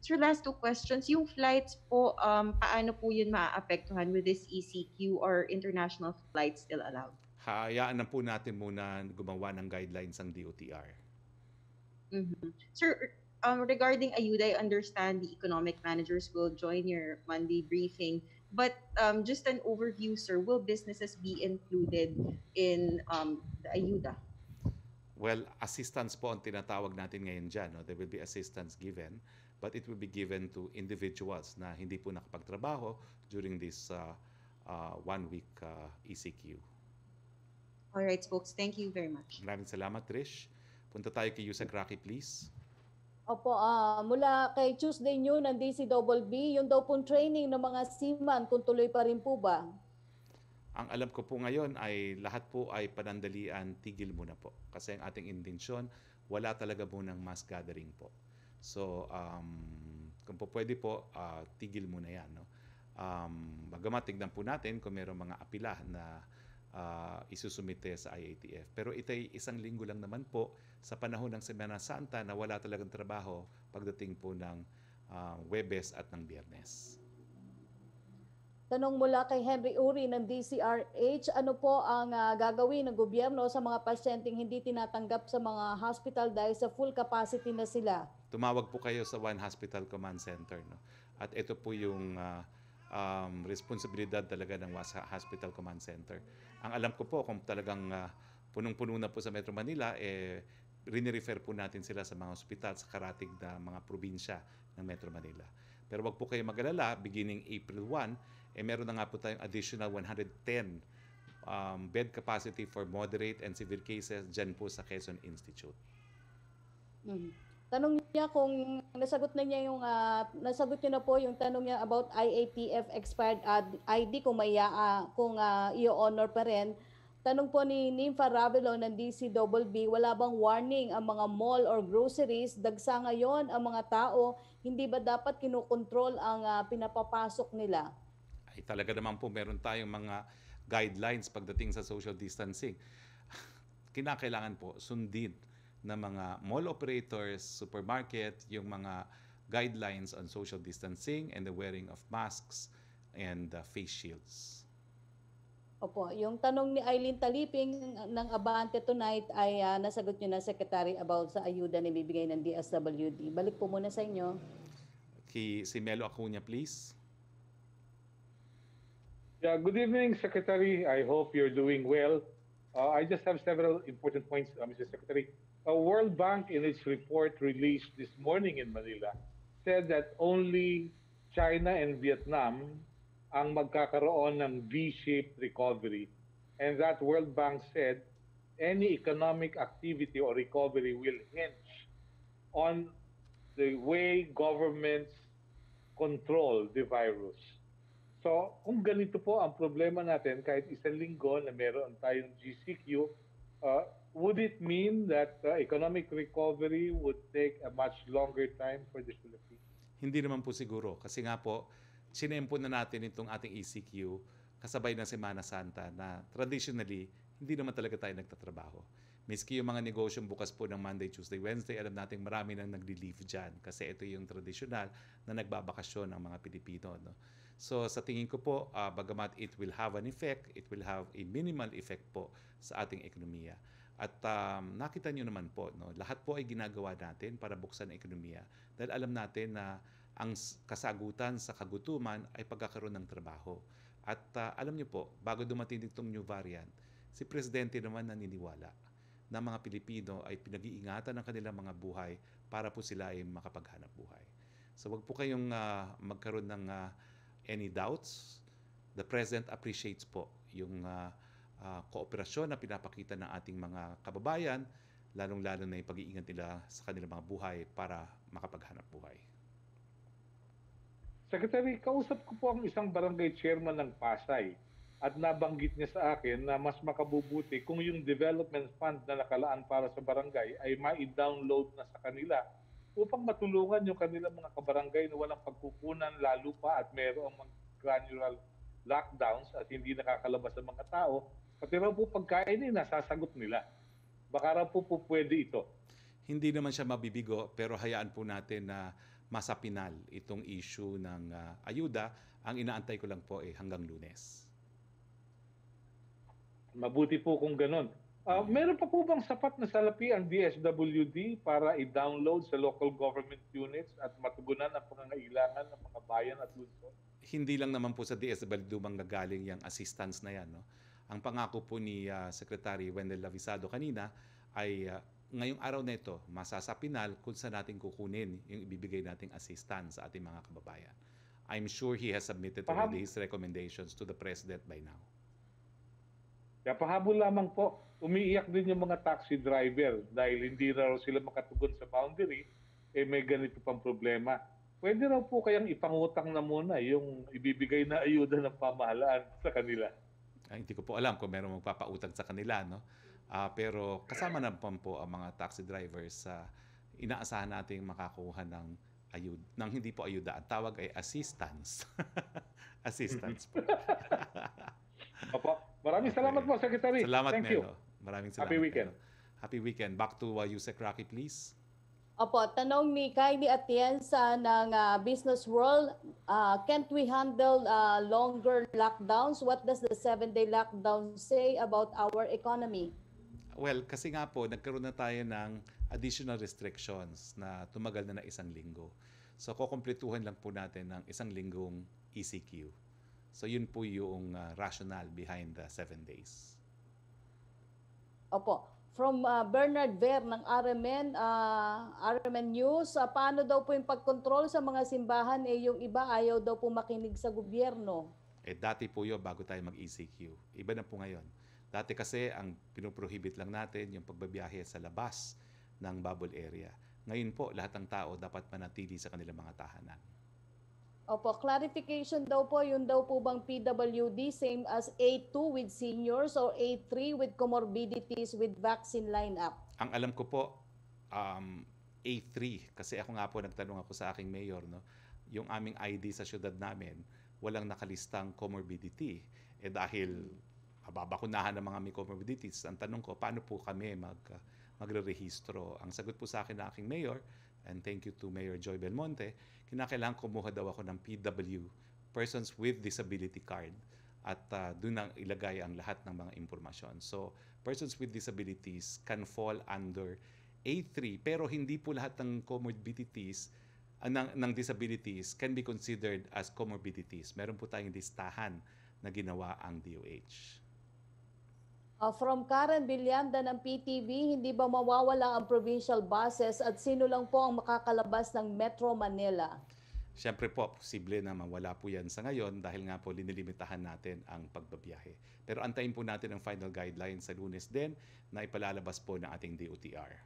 Sir, last 2 questions. Yung flights po, paano po yun maaapektuhan with this ECQ, or international flights still allowed? Hayaan na po natin muna gumawa ng guidelines ang DOTR. Sir, regarding ayuda, I understand the economic managers will join your Monday briefing. But just an overview, sir, will businesses be included in the ayuda? Well, assistance po ang tinatawag natin ngayon dyan. No? There will be assistance given, but it will be given to individuals na hindi po nakapagtrabaho during this 1 week ECQ. All right, spokes. Thank you very much. Maraming salamat, Trish. Punta tayo kay Yusek Roque, please. Opo, mula kay Tuesday New ng DCBB, yung daw pong training ng mga seaman, kung tuloy pa rin po ba? Ang alam ko po ngayon ay lahat po ay panandalian, tigil muna po. Kasi ang ating intensyon, wala talaga munang mass gathering po. So, kung po pwede po, tigil muna yan. No? Bagamat tignan po natin kung mayroong mga apila na isusumite sa IATF. Pero ito ay 1 linggo lang naman po sa panahon ng Semana Santa na wala talagang trabaho pagdating po ng Huwebes at ng Biyernes. Tanong mula kay Henry Uri ng DCRH, ano po ang gagawin ng gobyerno sa mga pasyenteng hindi tinatanggap sa mga hospital dahil sa full capacity na sila? Tumawag po kayo sa One Hospital Command Center. No? At ito po yung responsibilidad talaga ng Hospital Command Center. Ang alam ko po, kung talagang punong-puno na po sa Metro Manila, rini-refer po natin sila sa mga ospital sa karatig na mga probinsya ng Metro Manila. Pero wag po kayo mag-alala, beginning April 1, meron na nga po tayong additional 110 bed capacity for moderate and severe cases dyan po sa Quezon Institute. Tanong niya kung nasagot niyo na po yung tanong niya about IATF expired ID kung i-honor pa rin. Tanong po ni Nympha Ravelo ng DCBB, wala bang warning ang mga mall or groceries? Dagsa ngayon ang mga tao, hindi ba dapat kinukontrol ang pinapapasok nila? Ay talaga naman po meron tayong mga guidelines pagdating sa social distancing. Kinakailangan po sundin ng mga mall operators, supermarket, yung mga guidelines on social distancing and the wearing of masks and face shields. Opo, yung tanong ni Eileen Taliping ng Abante Tonight ay nasagot niyo na, Secretary, about sa ayuda na bibigay ng DSWD. Balik po muna sa inyo. Si Melo Acuña, please. Yeah, good evening, Secretary. I hope you're doing well. I just have several important points, Mr. Secretary. World Bank, in its report released this morning in Manila, said that only China and Vietnam ang magkakaroon ng V-shaped recovery. And that World Bank said any economic activity or recovery will hinge on the way governments control the virus. So, kung ganito po ang problema natin, kahit 1 linggo na meron tayong GCQ, would it mean that economic recovery would take a much longer time for the Philippines? Hindi naman po siguro. Kasi nga po, sinempo na natin itong ating ECQ kasabay ng Semana Santa na traditionally, hindi naman talaga tayo nagtatrabaho. Miski yung mga negosyong bukas po ng Monday, Tuesday, Wednesday, alam natin marami nang nagli-leave dyan kasi ito yung traditional na nagbabakasyon ng mga Pilipino. No? So sa tingin ko po, bagamat it will have an effect, it will have a minimal effect po sa ating ekonomiya. At nakita nyo naman po, no, lahat po ay ginagawa natin para buksan ang ekonomiya dahil alam natin na ang kasagutan sa kagutuman ay pagkakaroon ng trabaho. At alam nyo po, bago dumating itong new variant, si Presidente naman naniniwala na mga Pilipino ay pinag-iingatan ng kanilang mga buhay para po sila ay makapaghanap buhay. So wag po kayong magkaroon ng any doubts. The President appreciates po yung kooperasyon na pinapakita ng ating mga kababayan, lalong-lalo na yung pag-iingat nila sa kanilang mga buhay para makapaghanap buhay. Secretary, kausap ko po ang isang barangay chairman ng Pasay at nabanggit niya sa akin na mas makabubuti kung yung development fund na nakalaan para sa barangay ay ma-download na sa kanila upang matulungan yung kanilang mga kabarangay na walang pagkukunan lalo pa at mayroong mga granular lockdowns at hindi nakakalabas ang mga tao. Pati raw po pagkain ay nasasagot nila. Baka raw po pwede ito. Hindi naman siya mabibigo pero hayaan po natin na masapinal itong issue ng ayuda. Ang inaantay ko lang po ay hanggang Lunes. Mabuti po kung ganun. Meron pa po bang sapat na salapi ang DSWD para i-download sa local government units at matugunan ang pangangailangan ng mga bayan at lungsod? hindi lang naman po sa DSWD manggagaling yung assistance na yan. No? Ang pangako po ni Secretary Wendell Lavisado kanina ay ngayong araw na ito, masasapinal kung saan natin kukunin yung ibibigay nating assistance sa ating mga kababayan. I'm sure he has submitted already his recommendations to the President by now. Kaya pahabol lamang po, umiiyak din yung mga taxi driver dahil hindi raw sila makatugon sa boundary, may ganito pang problema. Pwede raw po kayang ipangutang na muna yung ibibigay na ayuda ng pamahalaan sa kanila. Hindi ko po alam kung meron magpapautang sa kanila, no? Pero kasama naman po ang mga taxi drivers sa inaasahan nating makakuha ng hindi po ayuda. Ang tawag ay assistance. Assistance po. Opo. Maraming salamat po, Secretary. Salamat, Thank you. Melo. Maraming salamat. Happy weekend. Melo. Happy weekend. Back to Yusek Roque, please. Opo, tanong ni Kylie Atienza ng Business World, can't we handle longer lockdowns? What does the 7-day lockdown say about our economy? Well, kasi nga po, nagkaroon na tayo ng additional restrictions na tumagal na 1 linggo. So, kukumpletuhan lang po natin ng 1 linggong ECQ. So, yun po yung rationale behind the 7 days. Opo. From Bernard Ver ng RMN News, paano daw po yung pagkontrol sa mga simbahan? Yung iba ayaw daw po makinig sa gobyerno. Dati po yun bago tayo mag-ECQ. Iba na po ngayon. Dati kasi ang pinoprohibit lang natin yung pagbabiyahe sa labas ng bubble area. Ngayon po, lahat ng tao dapat manatili sa kanilang mga tahanan. Opo, clarification daw po, yun daw po bang PWD same as A2 with seniors or A3 with comorbidities with vaccine lineup? Ang alam ko po, A3, kasi ako nga po nagtanong ako sa aking mayor, no? Yung aming ID sa syudad namin, walang nakalistang comorbidity. Dahil babakunahan ng mga may comorbidities, ang tanong ko, paano po kami magre-rehistro? Ang sagot po sa akin ng aking mayor, and thank you to Mayor Joy Belmonte, kinakailangan kumuha daw ako ng PW, Persons with Disability Card, at doon ang ilagay ang lahat ng mga impormasyon. So, persons with disabilities can fall under A3, pero hindi po lahat ng comorbidities, ng disabilities can be considered as comorbidities. Meron po tayong listahan na ginawa ang DOH. From Karen Villanda ng PTV, hindi ba mawawala ang provincial buses at sino lang po ang makakalabas ng Metro Manila? Siyempre po, posible na mawala po yan sa ngayon dahil nga po linilimitahan natin ang pagbabiyahe. Pero antayin po natin ang final guidelines sa Lunes din na ipalalabas po ng ating DOTR.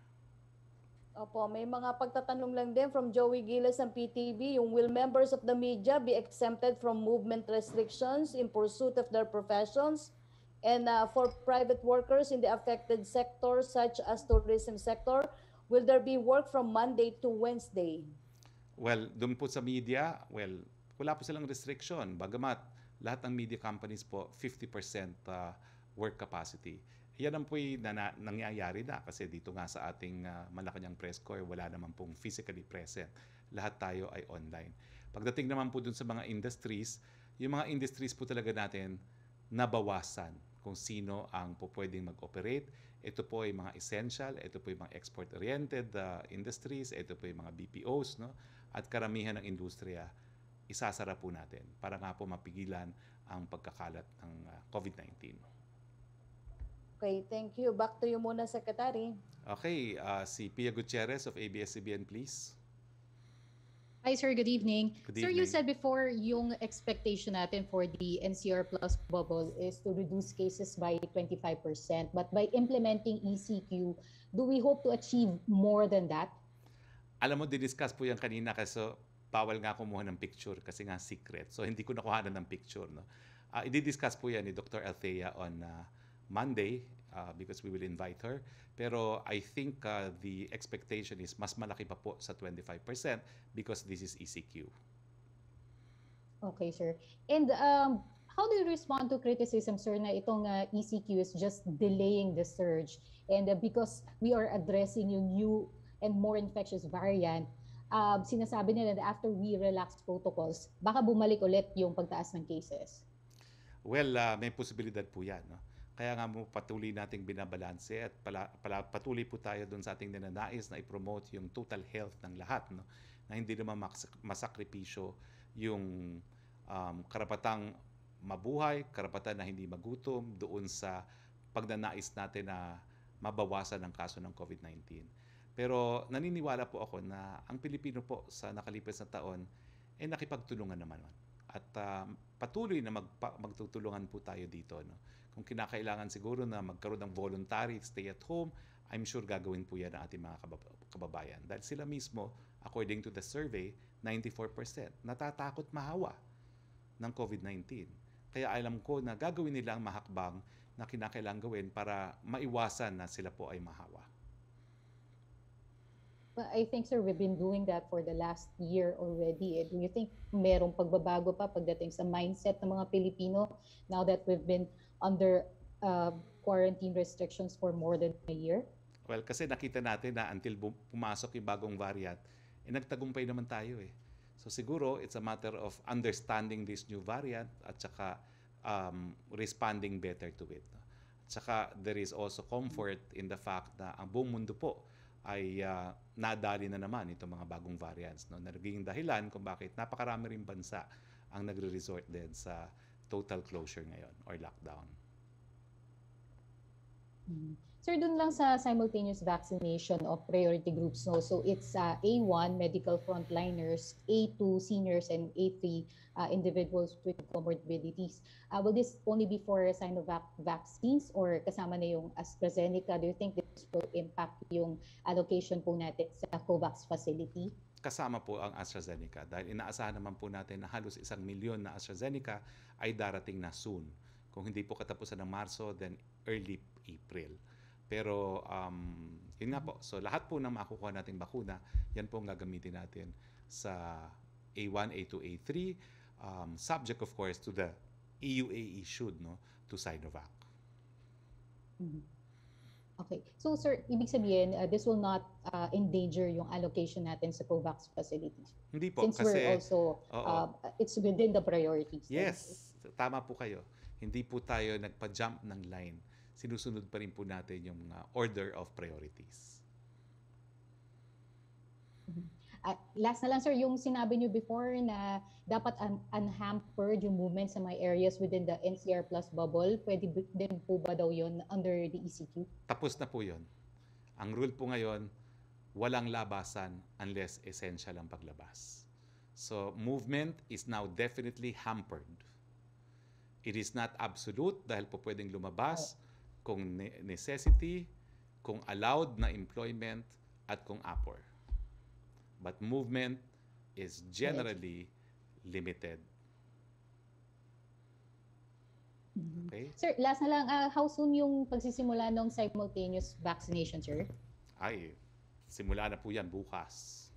Opo, may mga pagtatanong lang din from Joey Giles ng PTV, yung will members of the media be exempted from movement restrictions in pursuit of their professions? And for private workers in the affected sectors such as tourism sector, will there be work from Monday to Wednesday? Well, doon po sa media, wala po silang restriction. Bagamat lahat ng media companies po, 50% work capacity. Yan ang po nangyayari na kasi dito nga sa ating Malacañang press corps, wala naman pong physically present. Lahat tayo ay online. Pagdating naman po dun sa mga industries, yung mga industries po talaga natin nabawasan kung sino ang po pwedeng mag-operate. Ito po ay mga essential, ito po ay mga export-oriented industries, ito po ay mga BPOs, no? At karamihan ng industriya, isasara po natin para nga po mapigilan ang pagkakalat ng COVID-19. Okay, thank you. Back to you muna, Secretary. Okay, si Pia Gutierrez of ABS-CBN, please. Hi, sir. Good evening. Good Sir, evening. you said before yung expectation natin for the NCR Plus bubble is to reduce cases by 25%. But by implementing ECQ, do we hope to achieve more than that? Alam mo, didiscuss po yan kanina kasi bawal nga kumuha ng picture kasi nga secret. So, hindi ko nakuha ng picture. No? I-discuss po yan ni Dr. Althea on Monday because we will invite her. Pero I think the expectation is mas malaki pa po sa 25% because this is ECQ. Okay, sir. And how do you respond to criticism, sir, na itong ECQ is just delaying the surge? And because we are addressing yung new and more infectious variant, sinasabi nila that after we relax protocols, baka bumalik ulit yung pagtaas ng cases. Well, may posibilidad po yan. No? Kaya nga mo patuloy nating binabalanse at patuloy po tayo doon sa ating ninanais na i-promote yung total health ng lahat. No? Na hindi naman masakripisyo yung karapatang mabuhay, karapatan na hindi magutom doon sa pagnanais natin na mabawasan ang kaso ng COVID-19. Pero naniniwala po ako na ang Pilipino po sa nakalipas na taon ay nakipagtulungan naman. At patuloy na magtutulungan po tayo dito. No? Kung kinakailangan siguro na magkaroon ng voluntary stay at home, I'm sure gagawin po yan ng ating mga kababayan. Dahil sila mismo, according to the survey, 94% natatakot mahawa ng COVID-19. Kaya alam ko na gagawin nila ang mahakbang na kinakailangan gawin para maiwasan na sila po ay mahawa. Well, I think, sir, we've been doing that for the last year already. Do you think merong pagbabago pa pagdating sa mindset ng mga Pilipino now that we've been under quarantine restrictions for more than a year? Well, kasi nakita natin na until pumasok yung bagong variant, nagtagumpay naman tayo eh. So siguro, it's a matter of understanding this new variant at saka responding better to it. At saka there is also comfort in the fact na ang buong mundo po ay nadali na naman itong mga bagong variants. No? Naging dahilan kung bakit napakarami rin bansa ang nagre-resort din sa total closure ngayon or lockdown. Sir, dun lang sa simultaneous vaccination of priority groups, no? So it's A1, medical frontliners, A2, seniors, and A3, individuals with comorbidities. Will this only be for Sinovac vaccines or kasama na yung AstraZeneca? Do you think this will impact yung allocation po natin sa COVAX facility? Kasama po ang AstraZeneca dahil inaasahan naman po natin na halos 1 milyon na AstraZeneca ay darating na soon. Kung hindi po katapusan ng Marso, then early April. Pero yun nga po, so lahat po ng makukuha nating bakuna, yan po ang gagamitin natin sa A1, A2, A3, subject of course to the EUA issued to Sinovac. Okay. So sir, ibig sabihin, this will not endanger yung allocation natin sa COVAX facilities? Hindi po. Since kasi, we're also, it's within the priorities. Yes, tama po kayo. Hindi po tayo nagpa-jump ng line. Sinusunod pa rin po natin yung order of priorities. Last na lang sir, yung sinabi niyo before na dapat unhampered yung movement sa mga areas within the NCR plus bubble, pwede din po ba daw yun under the ECQ? Tapos na po yun. Ang rule po ngayon, walang labasan unless essential ang paglabas. So movement is now definitely hampered. It is not absolute dahil po pwedeng lumabas kung necessity, kung allowed na employment, at kung APOR. But movement is generally limited. Okay? Sir, last na lang, how soon yung pagsisimula ng simultaneous vaccination, sir? Ay, simula na po yan bukas.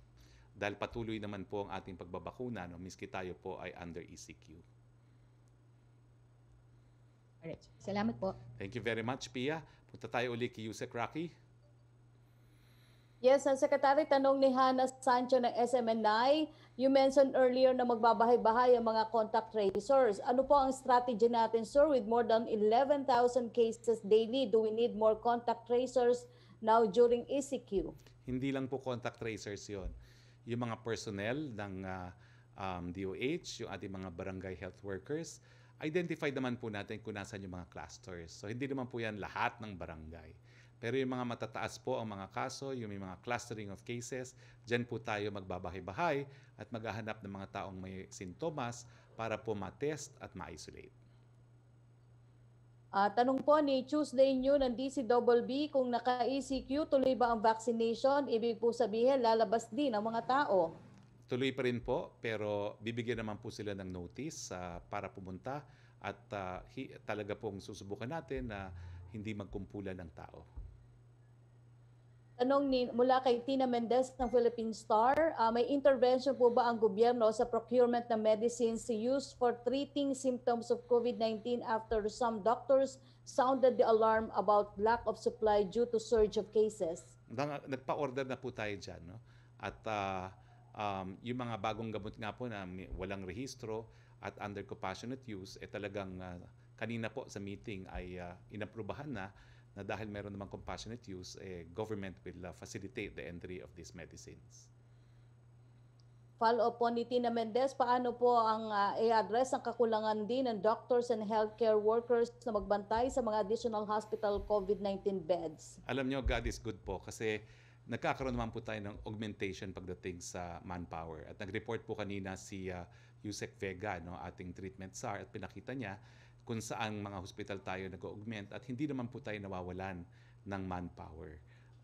Dahil patuloy naman po ang ating pagbabakuna, miski tayo po ay under ECQ. Alright. Salamat po. Thank you very much, Pia. Punta tayo uli kay Yusek Roque. Yes, ang Secretary, tanong ni Hannah Sancho ng SMNI, you mentioned earlier na magbabahay-bahay ang mga contact tracers. Ano po ang strategy natin, sir? With more than 11,000 cases daily, do we need more contact tracers now during ECQ? Hindi lang po contact tracers yon. Yung mga personnel ng DOH, yung ating mga barangay health workers, identified naman po natin kung nasan yung mga clusters. So hindi naman po yan lahat ng barangay. Pero yung mga matataas po ang mga kaso, yung may mga clustering of cases, dyan po tayo magbabahay-bahay at maghahanap ng mga taong may sintomas para po ma-test at ma-isolate. Tanong po ni Tuesday New ng DCBB, kung naka-ECQ, tuloy ba ang vaccination? Ibig po sabihin, lalabas din ang mga tao. Tuloy pa rin po, pero bibigyan naman po sila ng notice para pumunta at talaga pong susubukan natin na hindi magkumpulan ng tao. Tanong mula kay Tina Mendez ng Philippine Star, may intervention po ba ang gobyerno sa procurement ng medicines used for treating symptoms of COVID-19 after some doctors sounded the alarm about lack of supply due to surge of cases? Nagpa-order na po tayo dyan. No? At yung mga bagong gamot nga po na walang rehistro at under compassionate use, talagang kanina po sa meeting ay inaprubahan na dahil meron namang compassionate use, government will facilitate the entry of these medicines. follow-up po ni Tina Mendez, paano po ang i-address ang kakulangan din ng doctors and healthcare workers na magbantay sa mga additional hospital COVID-19 beds? Alam nyo, God is good po kasi nagkakaroon naman po tayo ng augmentation pagdating sa manpower. At nag-report po kanina si Yusek Vega, no, ating treatment SAR, at pinakita niya kung saan mga hospital tayo nag-augment at hindi naman po tayo nawawalan ng manpower.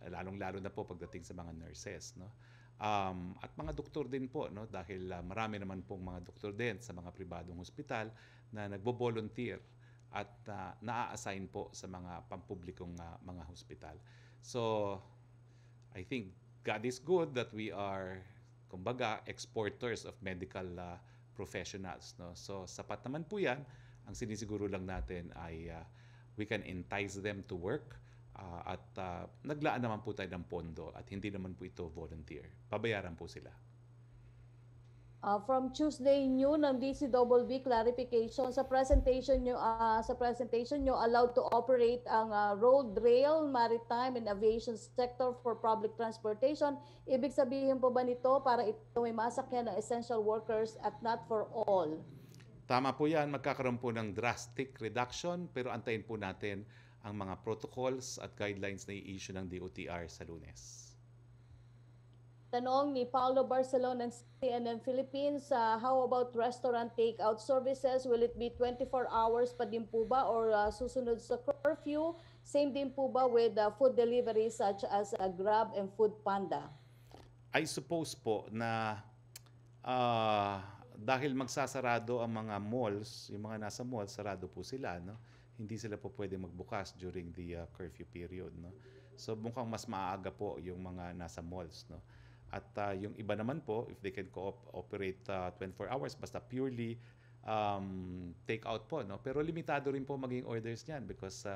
Lalong-lalo na po pagdating sa mga nurses, no? At mga doktor din po, no, dahil marami naman pong mga doktor din sa mga pribadong hospital na nagbo-volunteer at naa-assign po sa mga pampublikong mga hospital. So I think God is good that we are, kumbaga, exporters of medical professionals, no? So sapat naman po 'yan. Ang sinisiguro lang natin ay we can entice them to work. At naglaan naman po tayo ng pondo at hindi naman po ito volunteer. Pabayaran po sila. From Tuesday noon ng DCWB clarification sa presentation nyo allowed to operate ang road, rail, maritime and aviation sector for public transportation. Ibig sabihin po ba nito para ito may masakyan ng essential workers at not for all? Tama po yan. Magkakaroon po ng drastic reduction pero antayin po natin ang mga protocols at guidelines na i-issue ng DOTR sa Lunes. Tanong ni Paulo Barcelon ng CNN Philippines, how about restaurant takeout services? Will it be 24 hours pa din po ba or susunod sa curfew? Same din po ba with food delivery such as Grab and Food Panda? I suppose po na dahil magsasarado ang mga malls, yung mga nasa malls, sarado po sila, no? Hindi sila po pwede magbukas during the curfew period, no? So mukhang mas maaga po yung mga nasa malls, no? At yung iba naman po, if they can cooperate 24 hours, basta purely take out po, no? Pero limitado rin po maging orders niyan because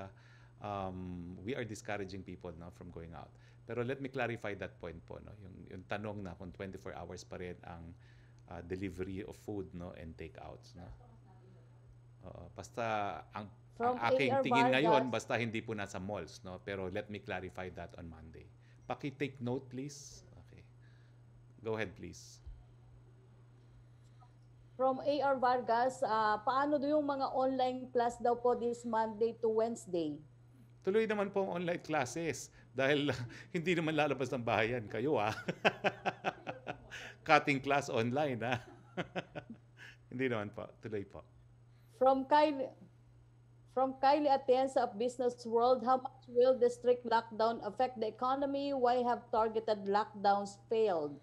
we are discouraging people, no, from going out. Pero let me clarify that point po, no? Yung tanong na kung 24 hours pa rin ang delivery of food, no, and take-outs, no? Basta ang aking tingin ngayon, basta hindi po nasa malls, no? Pero let me clarify that on Monday. Paki-take note, please. Okay. Go ahead, please. From AR Vargas, paano do yung mga online class daw po this Monday to Wednesday? Tuloy naman po ang online classes dahil hindi naman lalabas ng bahayan kayo, Cutting class online, Hindi naman po. Tuloy po. From Kylie Atienza of Business World, how much will the strict lockdown affect the economy? Why have targeted lockdowns failed?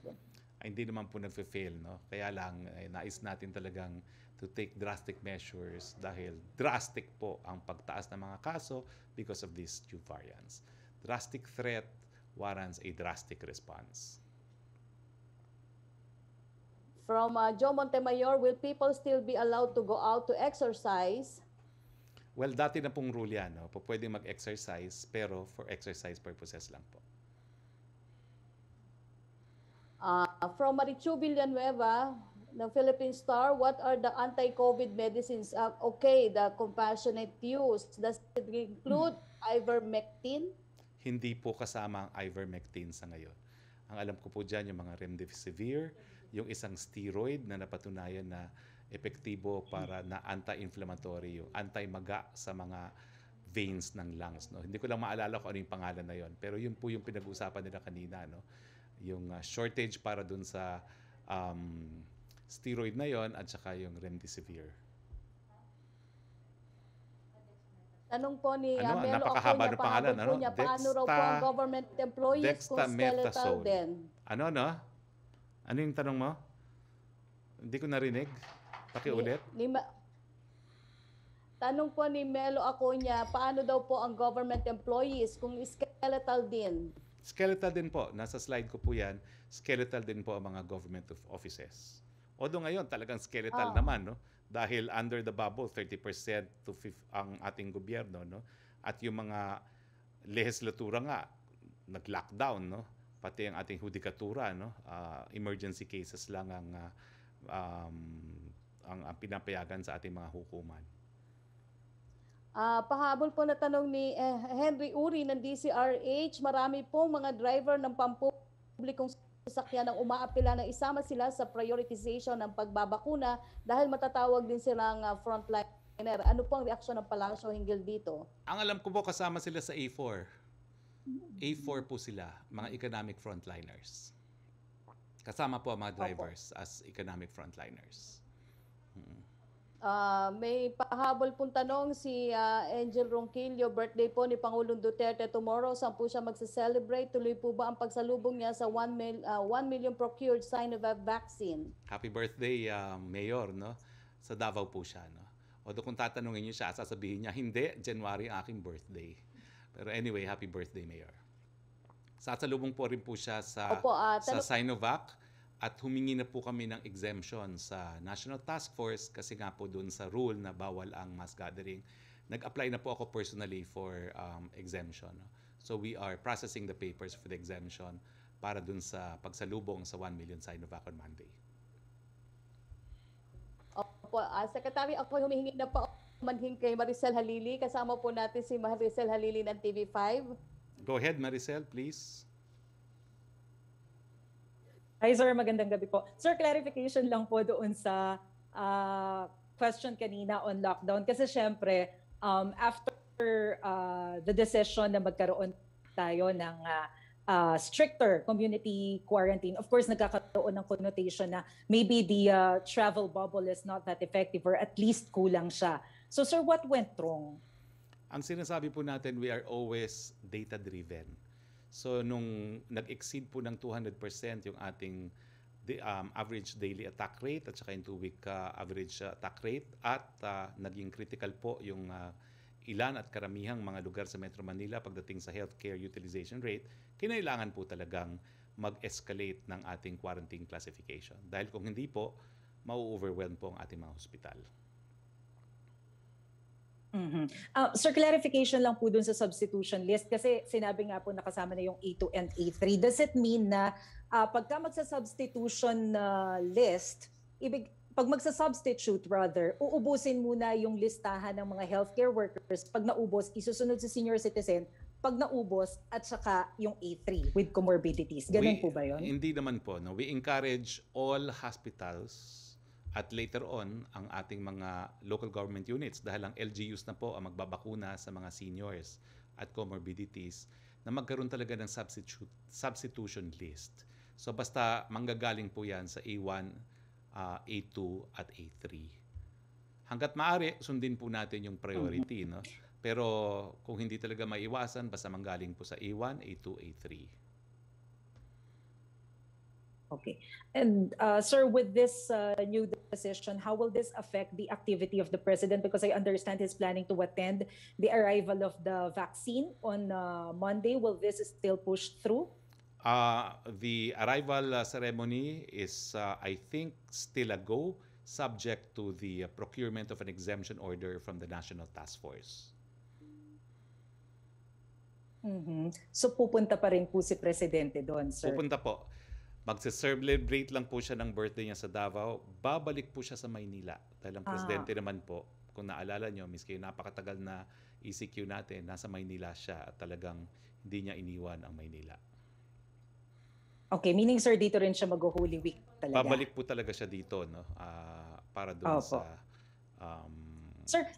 Hindi naman po nagfe-fail, no? Kaya lang, nais natin talagang to take drastic measures dahil drastic po ang pagtaas ng mga kaso because of these new variants. Drastic threat warrants a drastic response. From Joe Montemayor, will people still be allowed to go out to exercise? Well, dati na pong rule yan, no? Pwede mag-exercise, pero for exercise purposes lang po. From Marichu Villanueva, ng Philippine Star, what are the anti-COVID medicines? Okay, the compassionate use. Does it include ivermectin? Hindi po kasama ang ivermectin sa ngayon. Ang alam ko po dyan, yung mga remdesivir, yung isang steroid na napatunayan na epektibo para na anti-inflammatory, yung anti-maga sa mga veins ng lungs, no? Hindi ko lang maalala kung ano yung pangalan na yon, pero yun po yung pinag-usapan nila kanina, no? Yung shortage para dun sa steroid na yon at saka yung remdesivir. Tanong po ni Melo napakahaba Acoña, ng pangalan, ano? niya, paano raw po ang government employees kung skeletal din? Ano? Ano yung tanong mo? Hindi ko narinig. Pakiulit. Tanong po ni Melo Acoña, paano daw po ang government employees kung skeletal din? Skeletal din po. Nasa slide ko po yan. Skeletal din po ang mga government offices. Although ngayon talagang skeletal naman, no? Dahil under the bubble, 30% to 50 ang ating gobyerno, no? At yung mga lehislatura nga, nag-lockdown, no? Pati ang ating hudikatura, no? Emergency cases lang ang pinapayagan sa ating mga hukuman. Pahabol po na tanong ni Henry Uri ng DCRH, marami pong mga driver ng pampublikong sasakyan ang umaapila na isama sila sa prioritization ng pagbabakuna dahil matatawag din silang frontliner. Ano po ang reaksyon ng palasyo hinggil dito? Ang alam ko po kasama sila sa A4. A4 po sila, mga economic frontliners. Kasama po ang mga drivers as economic frontliners. May pahabol pong tanong si Angel Ronquillo, birthday po ni Pangulong Duterte tomorrow. Saan po siya magse-celebrate? Tuloy po ba ang pagsalubong niya sa 1 million procured Sinovac vaccine? Happy birthday, Mayor, no? Sa Davao po siya, no? Although kung tatanungin niyo siya, sasabihin niya, hindi, January ang aking birthday. Pero anyway, happy birthday, Mayor. Sasalubong po rin po siya sa Sinovac. At humingi na po kami ng exemption sa National Task Force kasi nga po doon sa rule na bawal ang mass gathering. Nag-apply na po ako personally for exemption. So we are processing the papers for the exemption para doon sa pagsalubong sa 1 million Sinovac on Monday. Opo, Secretary, ako humihingi na po manhing kay Maricel Halili. Kasama po natin si Maricel Halili ng TV5. Go ahead, Maricel, please. Hi sir, magandang gabi po. Sir, clarification lang po doon sa question kanina on lockdown. Kasi syempre, after the decision na magkaroon tayo ng stricter community quarantine, of course, nagkakaroon ng connotation na maybe the travel bubble is not that effective or at least kulang siya. So sir, what went wrong? Ang sinasabi po natin, we are always data-driven. So nung nag-exceed po ng 200% yung ating average daily attack rate at saka yung 2-week average attack rate at naging critical po yung ilan at karamihang mga lugar sa Metro Manila pagdating sa healthcare utilization rate, kinailangan po talagang mag-escalate ng ating quarantine classification. Dahil kung hindi po, mau-overwhelm po ang ating mga hospital. Sir, clarification lang po dun sa substitution list kasi sinabi nga po nakasama na yung A2 and A3. Does it mean na pagka magsa-substitution list, pag magsa-substitute rather, uubusin muna yung listahan ng mga healthcare workers. Pag naubos, isusunod sa senior citizen. Pag naubos, at saka yung A3 with comorbidities. Ganun po ba yun? Hindi naman po. No? We encourage all hospitals at later on, ang ating mga local government units, dahil ang LGUs na po ang magbabakuna sa mga seniors at comorbidities, na magkaroon talaga ng substitution list. So basta manggagaling po yan sa A1, A2 at A3. Hanggat maaari, sundin po natin yung priority. No? Pero kung hindi talaga maiwasan, basta manggaling po sa A1, A2, A3. Okay. And sir, with this new decision, how will this affect the activity of the president? Because I understand he's planning to attend the arrival of the vaccine on Monday. Will this still push through? The arrival ceremony is, I think, still a go, subject to the procurement of an exemption order from the National Task Force. So pupunta pa rin po si Presidente doon, sir? Pupunta po. Magse-celebrate lang po siya ng birthday niya sa Davao. Babalik po siya sa Maynila. Dahil ang presidente naman po, kung naalala nyo, miski yung napakatagal na ECQ natin, nasa Maynila siya at talagang hindi niya iniwan ang Maynila. Okay, meaning sir, dito rin siya mag-Holy Week talaga? Babalik po talaga siya dito, no? Para doon sa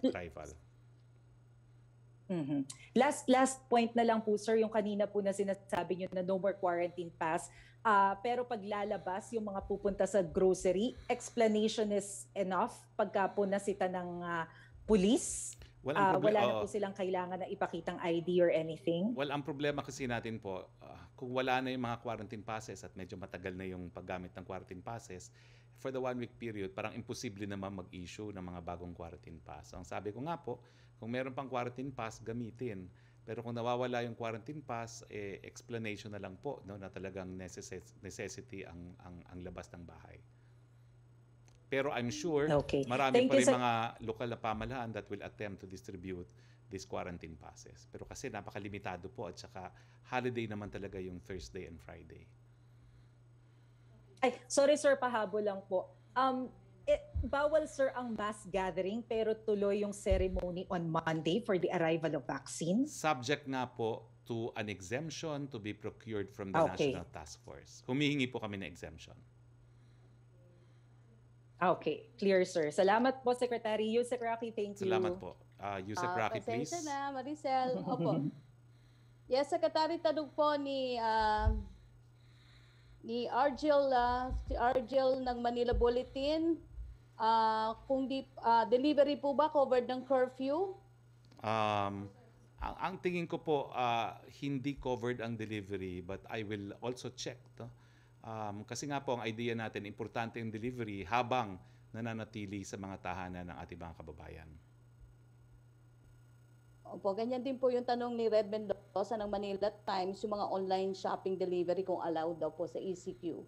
arrival. Last point na lang po, sir, yung kanina po na sinasabi nyo na no more quarantine pass. Pero pag lalabas yung mga pupunta sa grocery, explanation is enough pagka po nasita ng police? Wala na po silang kailangan na ipakitang ID or anything? Well, ang problema kasi natin po, kung wala na yung mga quarantine passes at medyo matagal na yung paggamit ng quarantine passes, for the 1-week period, parang imposible naman mag-issue ng mga bagong quarantine pass. So, ang sabi ko nga po, kung meron pang quarantine pass, gamitin. Pero kung nawawala yung quarantine pass, explanation na lang po, no, na talagang necessity ang labas ng bahay. Pero I'm sure marami pa rin mga lokal na pamahalaan that will attempt to distribute these quarantine passes. Pero kasi napakalimitado po at saka holiday naman talaga yung Thursday and Friday. Ay, sorry sir, pahabol lang po. Bawal sir ang mass gathering pero tuloy yung ceremony on Monday for the arrival of vaccines? Subject nga po to an exemption to be procured from the Okay. National Task Force. Humihingi po kami ng exemption. Okay, clear, sir. Salamat po, Secretary. Yusek Roque, thank you. Salamat po. Yusek Roque, please. Pasensya na, Maricel. Opo. Yes, Secretary, tanong po ni Argel, si Argel ng Manila Bulletin, kung delivery po ba covered ng curfew? Ang tingin ko po, hindi covered ang delivery, but I will also check. No? Kasi nga po, ang idea natin, importante yung delivery habang nananatili sa mga tahanan ng ating mga kababayan. Opo, ganyan din po yung tanong ni Red Mendoza ng Manila Times, yung mga online shopping delivery kung allowed daw po sa ECQ.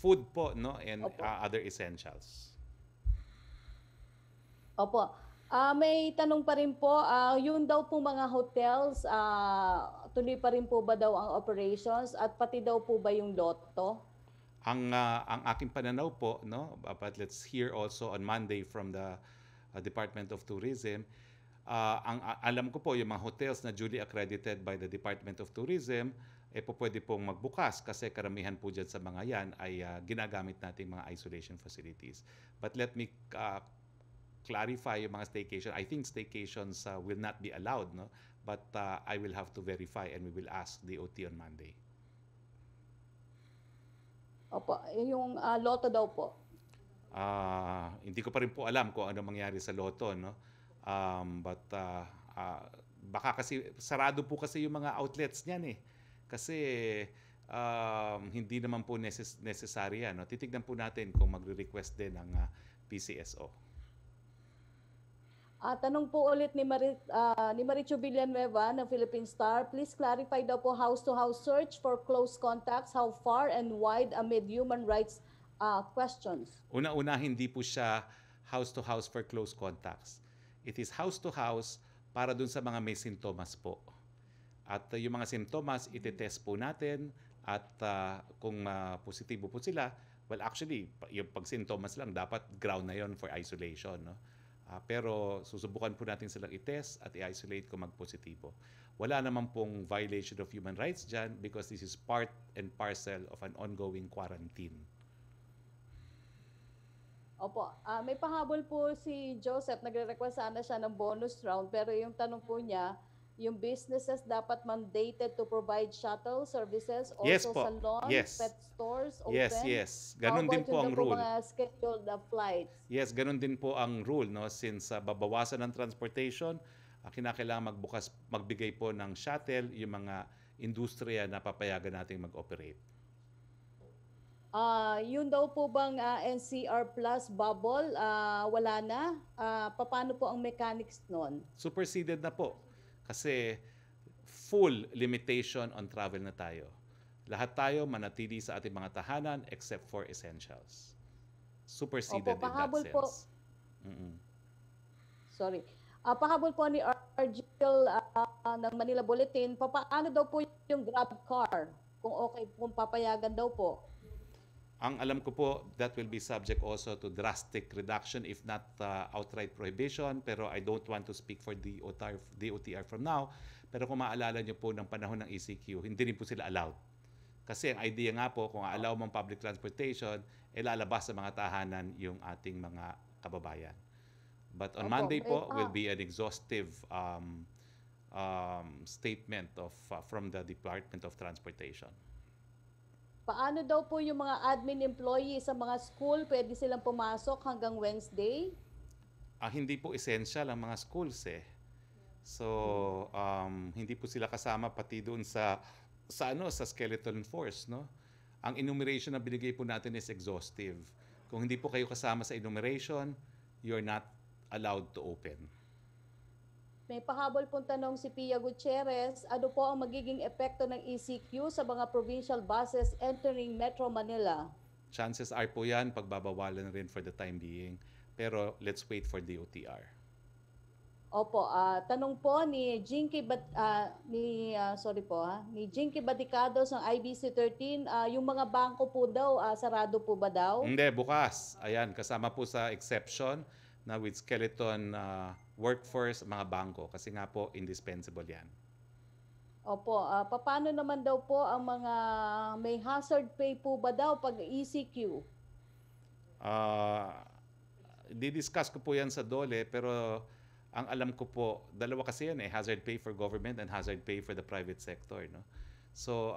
Food po, no? And Opo. other essentials. Opo. May tanong pa rin po, yun daw po mga hotels, tuloy pa rin po ba daw ang operations at pati daw po ba yung loto? Ang aking pananaw po, no? But let's hear also on Monday from the Department of Tourism. Alam ko po yung mga hotels na duly accredited by the Department of Tourism, po pwede pong magbukas kasi karamihan po dyan sa mga yan ay ginagamit nating mga isolation facilities. But let me clarify yung mga staycation. I think staycations will not be allowed, no? But I will have to verify and we will ask DOT on Monday. Opo, yung loto daw po. Hindi ko pa rin po alam kung ano mangyari sa loto, no? But baka kasi sarado po kasi yung mga outlets niyan eh. Kasi hindi naman po necessary yan, no? Titignan po natin kung magre-request din ng PCSO. Tanong po ulit ni Marichu Villanueva ng Philippine Star, please clarify daw po house-to-house search for close contacts, how far and wide amid human rights questions. Una-una, hindi po siya house-to-house for close contacts. It is house-to-house para dun sa mga may sintomas po. At yung mga sintomas, itetest po natin at kung positibo po sila, well actually, yung pag sintomas lang, dapat ground na yon for isolation. No? Pero susubukan po natin silang i-test at i-isolate kung mag-positibo. Wala naman pong violation of human rights dyan because this is part and parcel of an ongoing quarantine. Opo, may pahabol po si Joseph, nagre-request sana siya ng bonus round, pero yung tanong po niya, yung businesses dapat mandated to provide shuttle services, also Yes po. salons, Yes. pet stores, open. Yes. Ganon din po ang rule. Mga scheduled flights. Yes, ganon din po ang rule, no? Since babawasan ng transportation, kinakailangan magbigay po ng shuttle yung mga industriya na papayagan nating mag-operate. Yun daw po bang NCR Plus bubble, wala na? Paano po ang mechanics nun? Superseded na po. Kasi full limitation on travel na tayo. Lahat tayo manatili sa ating mga tahanan except for essentials. Superseded in that pahabol sense. po. Sorry. Pahabol po ni Argel ng Manila Bulletin, paano daw po yung grab car? Kung papayagan daw po. Ang alam ko po, that will be subject also to drastic reduction if not outright prohibition. Pero I don't want to speak for DOTR from now. Pero kung maalala nyo po ng panahon ng ECQ, hindi rin po sila allowed. Kasi ang idea nga po, kung allow mong public transportation, lalabas sa mga tahanan yung ating mga kababayan. But on Monday po will be an exhaustive statement from the Department of Transportation. Paano daw po yung mga admin employees sa mga school, pwede silang pumasok hanggang Wednesday? Hindi po essential ang mga schools eh. So, hindi po sila kasama pati doon sa skeleton force, no? Ang enumeration na binigay po natin is exhaustive. Kung hindi po kayo kasama sa enumeration, you're not allowed to open. May pahabol pong tanong si Pia Gutierrez, ano po ang magiging epekto ng ECQ sa mga provincial buses entering Metro Manila? Chances are po yan, pagbabawalan rin for the time being. Pero let's wait for DOTR. Opo, tanong po ni Jinky Baticados ng IBC 13, yung mga bangko po daw, sarado po ba daw? Hindi, bukas. Ayan, kasama po sa exception. na with skeleton workforce, mga bangko, kasi nga po indispensable yan. Opo, paano naman daw po ang mga may hazard pay po ba daw pag ECQ? Didiscuss ko po yan sa DOLE, pero ang alam ko po, dalawa kasi yan hazard pay for government and hazard pay for the private sector, no? So,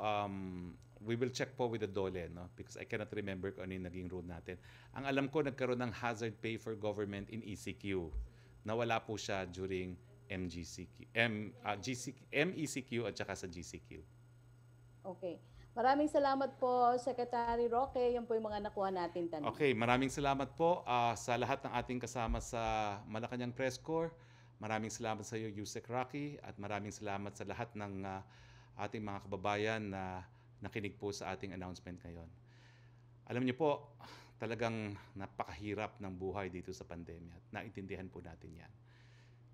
we will check po with the DOLE, no? Because I cannot remember kung ano yung naging rule natin. Ang alam ko, nagkaroon ng hazard pay for government in ECQ. Nawala po siya during MECQ at saka sa GCQ. Okay. Maraming salamat po, Secretary Roque. Yan po yung mga nakuha natin tanong. Okay, maraming salamat po sa lahat ng ating kasama sa Malacañang Press Corps. Maraming salamat sa iyo, Yusek Roque, at maraming salamat sa lahat ng ating mga kababayan na nakinig po sa ating announcement ngayon. Alam niyo po, talagang napakahirap ng buhay dito sa pandemya at naintindihan po natin yan.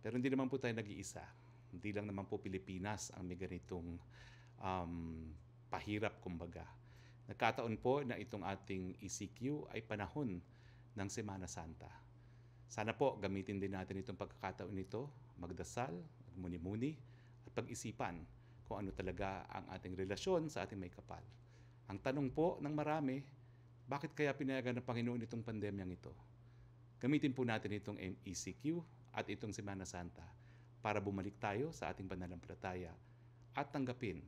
Pero hindi naman po tayo nag-iisa. Hindi lang naman po Pilipinas ang may ganitong pahirap kumbaga. Nagkataon po na itong ating ECQ ay panahon ng Semana Santa. Sana po gamitin din natin itong pagkakataon nito, magdasal, magmuni-muni, at pag-isipan kung ano talaga ang ating relasyon sa ating may kapal. Ang tanong po ng marami, bakit kaya pinayagan ng Panginoon itong pandemyang ito? Gamitin po natin itong ECQ at itong Semana Santa para bumalik tayo sa ating pananampalataya at tanggapin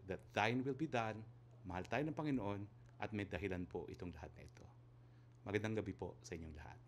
that thine will be done, mahal tayo ng Panginoon at may dahilan po itong lahat na ito. Magandang gabi po sa inyong lahat.